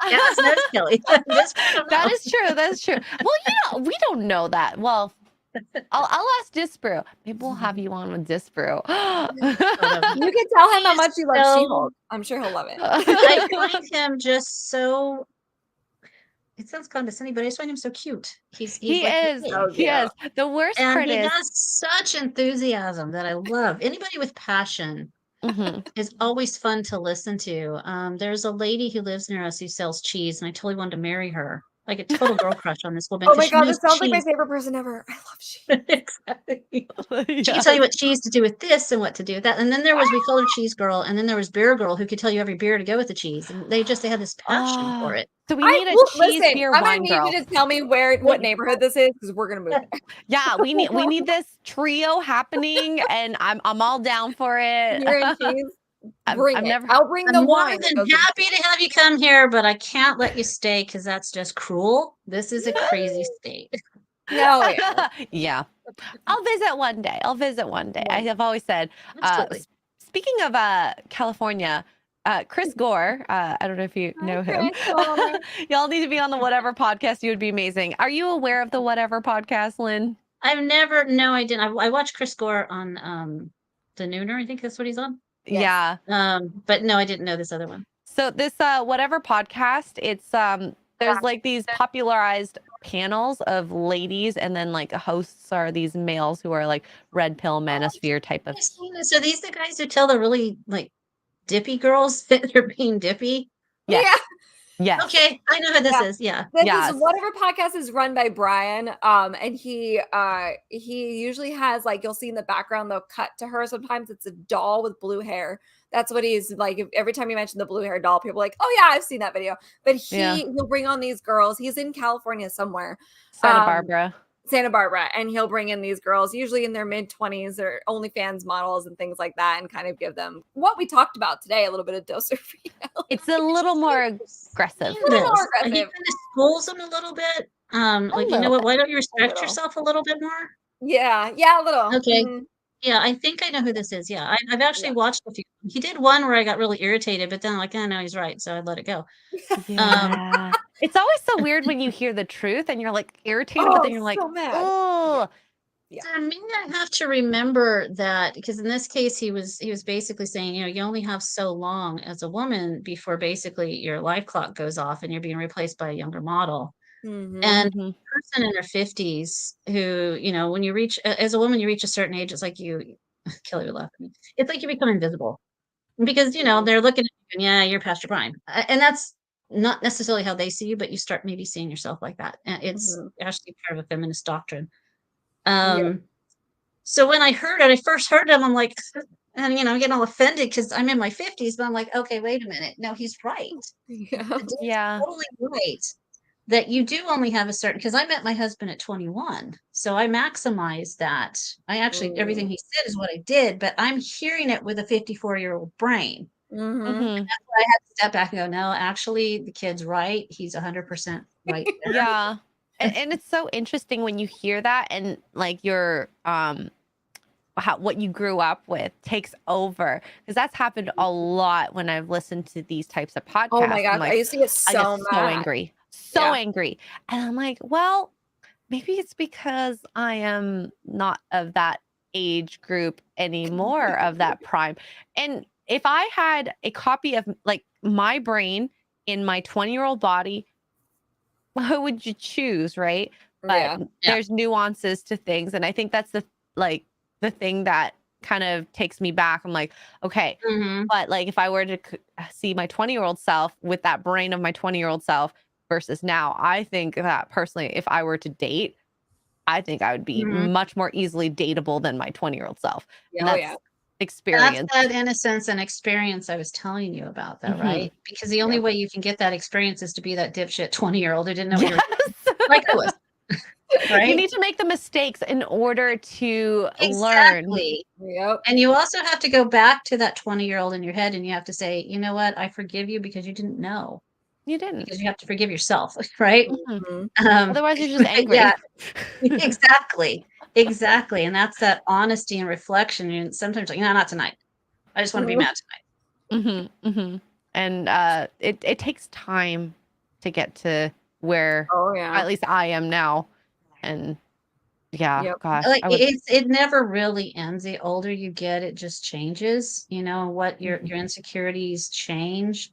Yes, knows Kelly. That is true. That's true. Well, we don't know that. Well, I'll ask Disparu. Maybe we'll have you on with Disparu. You can tell him how much you love She-Hulk. I'm sure he'll love it. I find him just so. It sounds condescending, but I just find him so cute. He is. The worst part is, he has such enthusiasm that I love. Anybody with passion is always fun to listen to. There's a lady who lives near us who sells cheese, and I totally wanted to marry her. Like a total girl crush on this woman. Oh my god, this sounds like my favorite person ever. I love cheese. Exactly. She can tell you what cheese to do with this and what to do with that. And then we called her Cheese Girl, and then there was Beer Girl who could tell you every beer to go with the cheese. And they had this passion for it. So we need a cheese beer wine girl. I'm gonna need you to tell me what neighborhood this is, because we're gonna move there. Yeah, we need this trio happening, and I'm all down for it. Beer and cheese. I'll bring the wine. I'm more than happy to have you come here, but I can't let you stay because that's just cruel. This is a crazy state. No, yeah. I'll visit one day. I have always said. Speaking of California, Chris Gore. I don't know if you know him. Y'all need to be on the Whatever podcast. You would be amazing. Are you aware of the Whatever podcast, Lynn? No, I didn't. I watched Chris Gore on the Nooner. I think that's what he's on. Yes. Yeah. But no, I didn't know this other one. So this Whatever podcast, it's there's like these popularized panels of ladies, and then like hosts are these males who are like red pill manosphere type of. So these the guys who tell the really like dippy girls that they're being dippy? Yes. Yes. Okay, I know who this is. Yeah. This Yes. is whatever podcast is run by Brian. And he usually has, like, you'll see in the background they'll cut to her. Sometimes it's a doll with blue hair. That's what he's like. Every time you mention the blue hair doll, people are like, oh yeah, I've seen that video. But he'll bring on these girls. He's in California somewhere. Santa Barbara. And he'll bring in these girls, usually in their mid-20s or OnlyFans models and things like that, and kind of give them what we talked about today, a little bit of dose of reality. It's a little more aggressive. He kind of schools them a little bit. Like, you know what? Why don't you respect yourself a little bit more? Yeah, a little. Okay. Yeah, I think I know who this is. Yeah, I've actually watched a few. He did one where I got really irritated, but then I'm like, oh, no, he's right. So I let it go. Yeah. It's always so weird when you hear the truth and you're like irritated, but then you're like, oh. Yeah. To me, I have to remember that, because in this case, he was basically saying, you know, you only have so long as a woman before basically your life clock goes off and you're being replaced by a younger model. And a person in their 50s who, you know, when you reach, as a woman, you reach a certain age, it's like Kelly would laugh at me. It's like you become invisible because, you know, they're looking at you and, yeah, you're past your prime. And that's not necessarily how they see you, but you start maybe seeing yourself like that. And it's actually part of a feminist doctrine. So when I first heard him, I'm like, and, you know, I'm getting all offended because I'm in my 50s, but I'm like, okay, wait a minute. No, he's right. Yeah. Totally right. That you do only have a certain, because I met my husband at 21. So I maximized that. I actually, everything he said is what I did, but I'm hearing it with a 54-year-old brain. And that's why I had to step back and go, no, actually, the kid's right. He's 100% right there. Yeah. And it's so interesting when you hear that and like your what you grew up with takes over, because that's happened a lot when I've listened to these types of podcasts. Oh my god, like, I used to get so angry, angry, and I'm like, well, maybe it's because I am not of that age group anymore, of that prime. And if I had a copy of like my brain in my 20-year-old body, who would you choose, right? But there's nuances to things, and I think that's the thing that kind of takes me back. I'm like, okay, but like if I were to see my 20-year-old self with that brain of my 20-year-old self versus now, I think that personally, if I were to date, I think I would be much more easily dateable than my 20-year-old self. Experience. That's that innocence and experience I was telling you about, though, right? Because the only way you can get that experience is to be that dipshit 20-year-old who didn't know what you were like I was. Right? You need to make the mistakes in order to learn. And you also have to go back to that 20-year-old in your head, and you have to say, you know what? I forgive you because you didn't know. You didn't. Because you have to forgive yourself, right? Otherwise, you're just angry. Yeah, exactly. And that's that honesty and reflection. And sometimes, like, no, not tonight. I just want to be mad tonight. And it takes time to get to where at least I am now. And gosh, like it never really ends. The older you get, it just changes. You know what your insecurities change.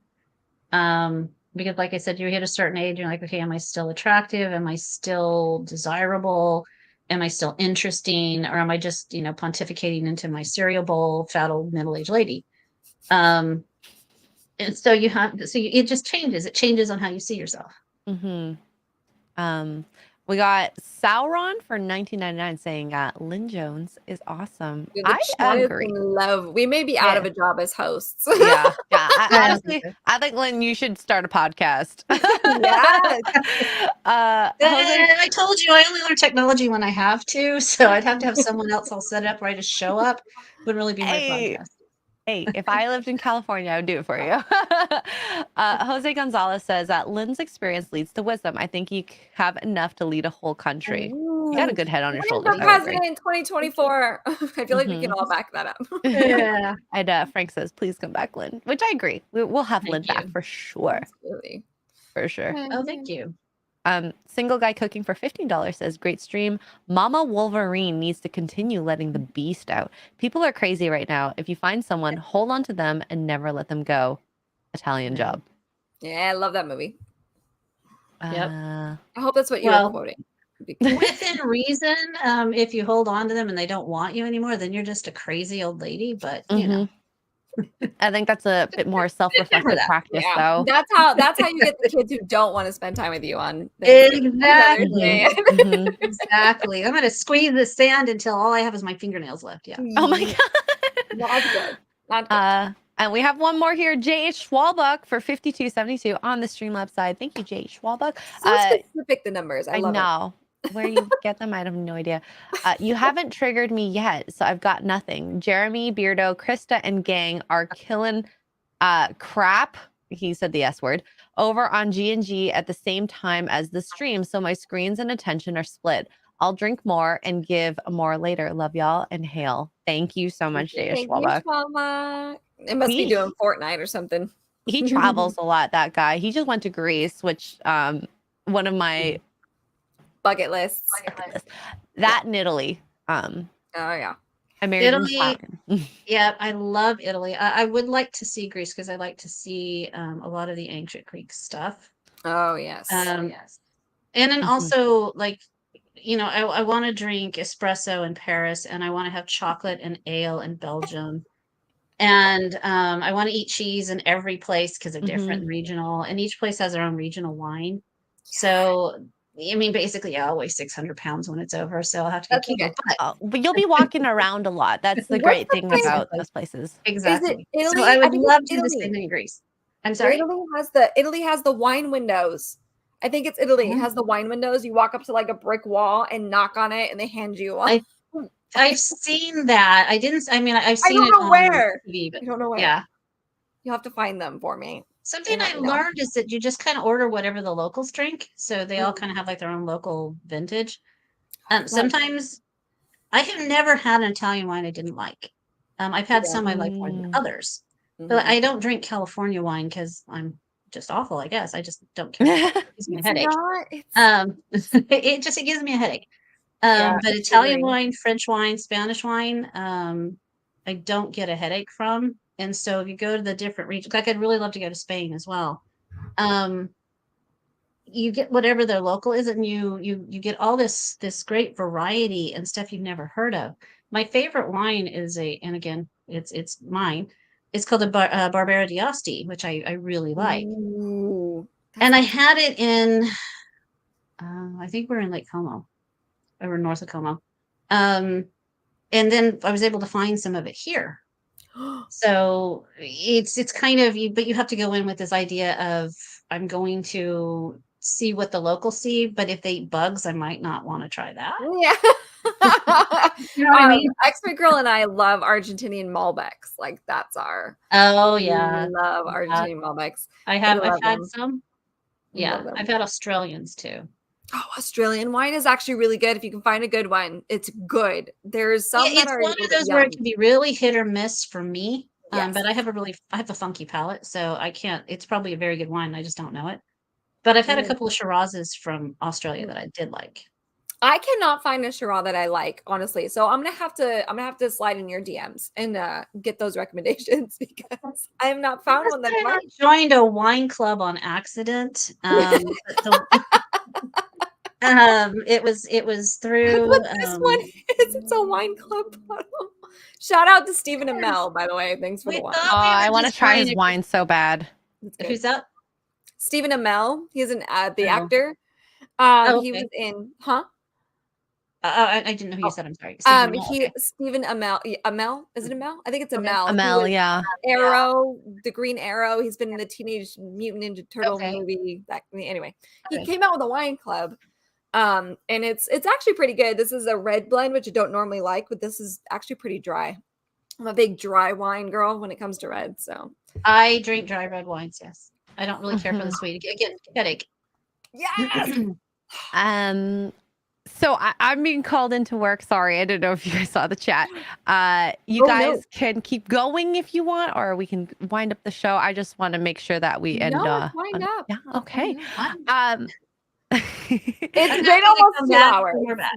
Because like I said, you hit a certain age, you're like, okay, am I still attractive? Am I still desirable? Am I still interesting? Or am I just, you know, pontificating into my cereal bowl, fat old middle-aged lady? And so it just changes. It changes on how you see yourself. We got Sauron for $19.99 saying Lynn Jones is awesome. I agree. Love. We may be out of a job as hosts. Honestly, I think, Lynn, you should start a podcast. I told you I only learn technology when I have to, so I'd have to have someone else all set up, where I just show up. Wouldn't really be my podcast. Hey, if I lived in California, I would do it for you. Jose Gonzalez says that Lynn's experience leads to wisdom. I think you have enough to lead a whole country. You got a good head on your shoulders. For president in 2024. I feel like we can all back that up. And Frank says, please come back, Lynn, which I agree. We'll have Lynn back for sure. Absolutely. For sure. Oh, thank you. Single Guy Cooking for $15 says, great stream. Mama Wolverine needs to continue letting the beast out. People are crazy right now. If you find someone, hold on to them and never let them go. Italian Job. Yeah, I love that movie. I hope that's what you were quoting. Within reason, if you hold on to them and they don't want you anymore, then you're just a crazy old lady. But you know, I think that's a bit more self-reflective that. practice, Yeah, though. that's how you get the kids who don't want to spend time with you on Thanksgiving. Exactly. Mhm. Exactly. I'm gonna squeeze the sand until all I have is my fingernails left. Yeah. Oh my god. Not good. Not good. And we have one more here, J.H. Schwalbuck for 5272 on the Streamlabs side. Thank you, J.H. Schwalbuck. So specific, the numbers. I love it. know. Where you get them, I have no idea. You haven't triggered me yet, so I've got nothing. Jeremy, Beardo, Krista, and gang are killing crap. He said the S word over on G&G at the same time as the stream, so my screens and attention are split. I'll drink more and give more later. Love y'all and hail. Thank you so much, J.H. Thank you, Schwalbuck. Mama. It must be doing Fortnite or something. He travels a lot, that guy. He just went to Greece, which one of my bucket lists. That in Italy. Oh yeah. I married an Italian. Yeah, I love Italy. I would like to see Greece because I like to see a lot of the ancient Greek stuff. Oh yes. Yes. And then also like, you know, I want to drink espresso in Paris, and I want to have chocolate and ale in Belgium. And I want to eat cheese in every place because they're different and regional, and each place has their own regional wine. So I mean, basically, I'll weigh 600 pounds when it's over, so I'll have to get keto. But you'll be walking around a lot. That's the great thing about those places. Exactly. Is it Italy? So I would love to do Italy. the same thing in Greece. I'm sorry. Italy has the wine windows. I think it's Italy. It has the wine windows. You walk up to like a brick wall and knock on it, and they hand you one. I've seen that. I've seen it on where. TV, but I don't know where. Yeah. You'll have to find them for me. Something I learned is that you just kind of order whatever the locals drink. So they all kind of have like their own local vintage. Sometimes I have never had an Italian wine I didn't like. I've had some I like more than others. But I don't drink California wine because I'm just awful, I guess. I just don't care. It gives me a headache. It gives me a headache. But Italian wine, French wine, Spanish wine, I don't get a headache from. And so if you go to the different regions, like I'd really love to go to Spain as well. You get whatever their local is, and you get all this great variety and stuff you've never heard of. My favorite wine is and again, it's mine. It's called a Barbera d'Asti, which I really like. Ooh, and I had it in, I think we're in Lake Como, or north of Como. And then I was able to find some of it here. So it's kind of but you have to go in with this idea of I'm going to see what the locals see, but if they eat bugs, I might not want to try that. Yeah. You know what I mean? Expert Girl and I love Argentinian Malbecs. Like that's our we love Argentinian Malbecs. I've had some. Yeah, I've had Australians too. Oh, Australian wine is actually really good. If you can find a good one, it's good. There's some that are one of those where it can be really hit or miss for me. Yes. But I have a funky palate, so I can't. It's probably a very good wine. I just don't know it. But I've had a couple of Shirazes from Australia that I did like. I cannot find a Shiraz that I like, honestly. So I'm gonna have to slide in your DMs and get those recommendations because I have not found one that I joined a wine club on accident. It was through this one is. It's a wine club bottle. Shout out to Stephen and Mel, by the way. Thanks for the wine. I want to try his wine so bad. Who's that? Stephen Amell. He's the actor. He was in I didn't know who you said. I'm sorry. Stephen Amell. Amell? Is it Amell? I think it's Amell. Amell, yeah. Arrow, the Green Arrow. He's been in the Teenage Mutant Ninja Turtle movie. Anyway, he came out with a wine club. And it's actually pretty good. This is a red blend, which I don't normally like, but this is actually pretty dry. I'm a big dry wine girl when it comes to red. So I drink dry red wines. Yes, I don't really care for the sweet. Again, headache. Yes. So I'm being called into work. Sorry, I didn't know if you guys saw the chat. You guys can keep going if you want, or we can wind up the show. I just want to make sure that we end. Wind up. Yeah. Okay. It's I'm been happy to almost come 2 back hours. when we're back.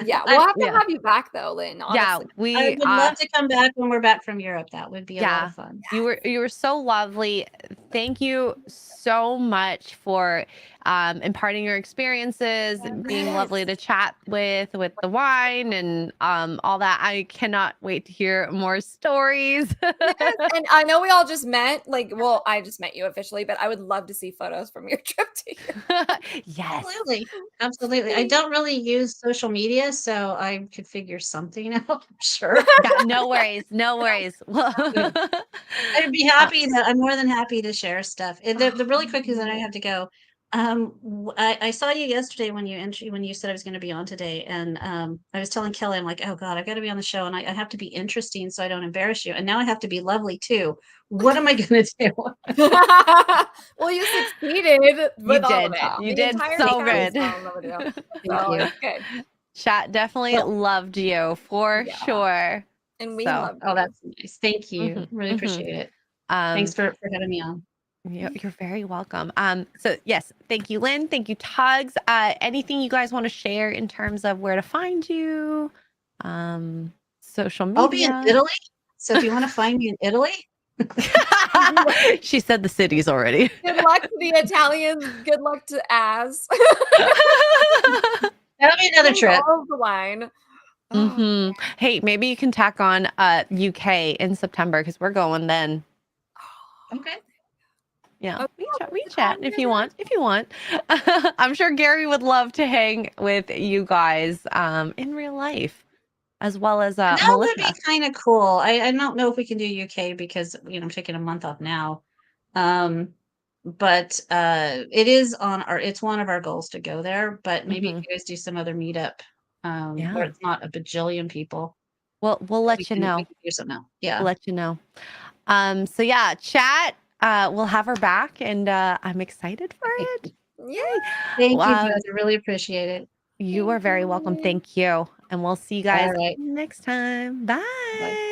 Yeah, I we'll have to Yeah. have you back though, Lynn, Yeah, honestly. I we would love to come back when we're back from Europe. That would be a lot of fun. you were so lovely. Thank you so much for imparting your experiences, being lovely to Yes. chat with the wine and all that. I cannot wait to hear more stories. Yes, and I know we all just met, like, well, I just met you officially, but I would love to see photos from your trip to Europe. Yes. Absolutely. Absolutely. I don't really use social media, so I could figure something out, I'm sure. Yeah, no worries. No worries. Well, I'd be happy to I'm more than happy to share stuff. The really quick is that I Oh, have to go. I saw you yesterday when you said I was going to be on today, and I was telling Kelly, I'm like, oh God, I've got to be on the show, and I have to be interesting so I don't embarrass you, and now I have to be lovely too. What am I going to do? well, you succeeded you with all of did. it. You The did entire so chat is good. falling in love with you. Thank So you. it's good. Chat definitely Well, loved you for Yeah. sure. And we So, love oh, you. that's nice. Thank you. mhm, Really mhm. appreciate it. Um, Thanks for having me on. you're very welcome. So yes, thank you, Lynn. Thank you, Tugs. Anything you guys want to share in terms of where to find you? Social I'll be in media. Italy, so if you want to find me in Italy, She said the cities already. Good luck to the Italians. Good luck to Az. that'll be another Drink trip. all of the wine. Oh, Hmm. Hey, maybe you can tack on UK in September because we're going then. Okay. Yeah, okay, we chat if you want. If you want, I'm sure Gary would love to hang with you guys in real life, as well as That would be Melissa. kind of cool. I don't know if we can do UK because I'm taking a month off now. But it is it's one of our goals to go there, but maybe if Hmm. you guys do some other meetup where Yeah, it's not a bajillion people, we'll we let you can know. do something else. We'll Yeah. let you know. So yeah, chat. We'll have her back, and I'm excited for Okay. it. yeah. Yay! Thank you Wow, guys. I really appreciate it. you are very welcome. Thank you, and we'll see you guys All right. next time. Bye. Bye.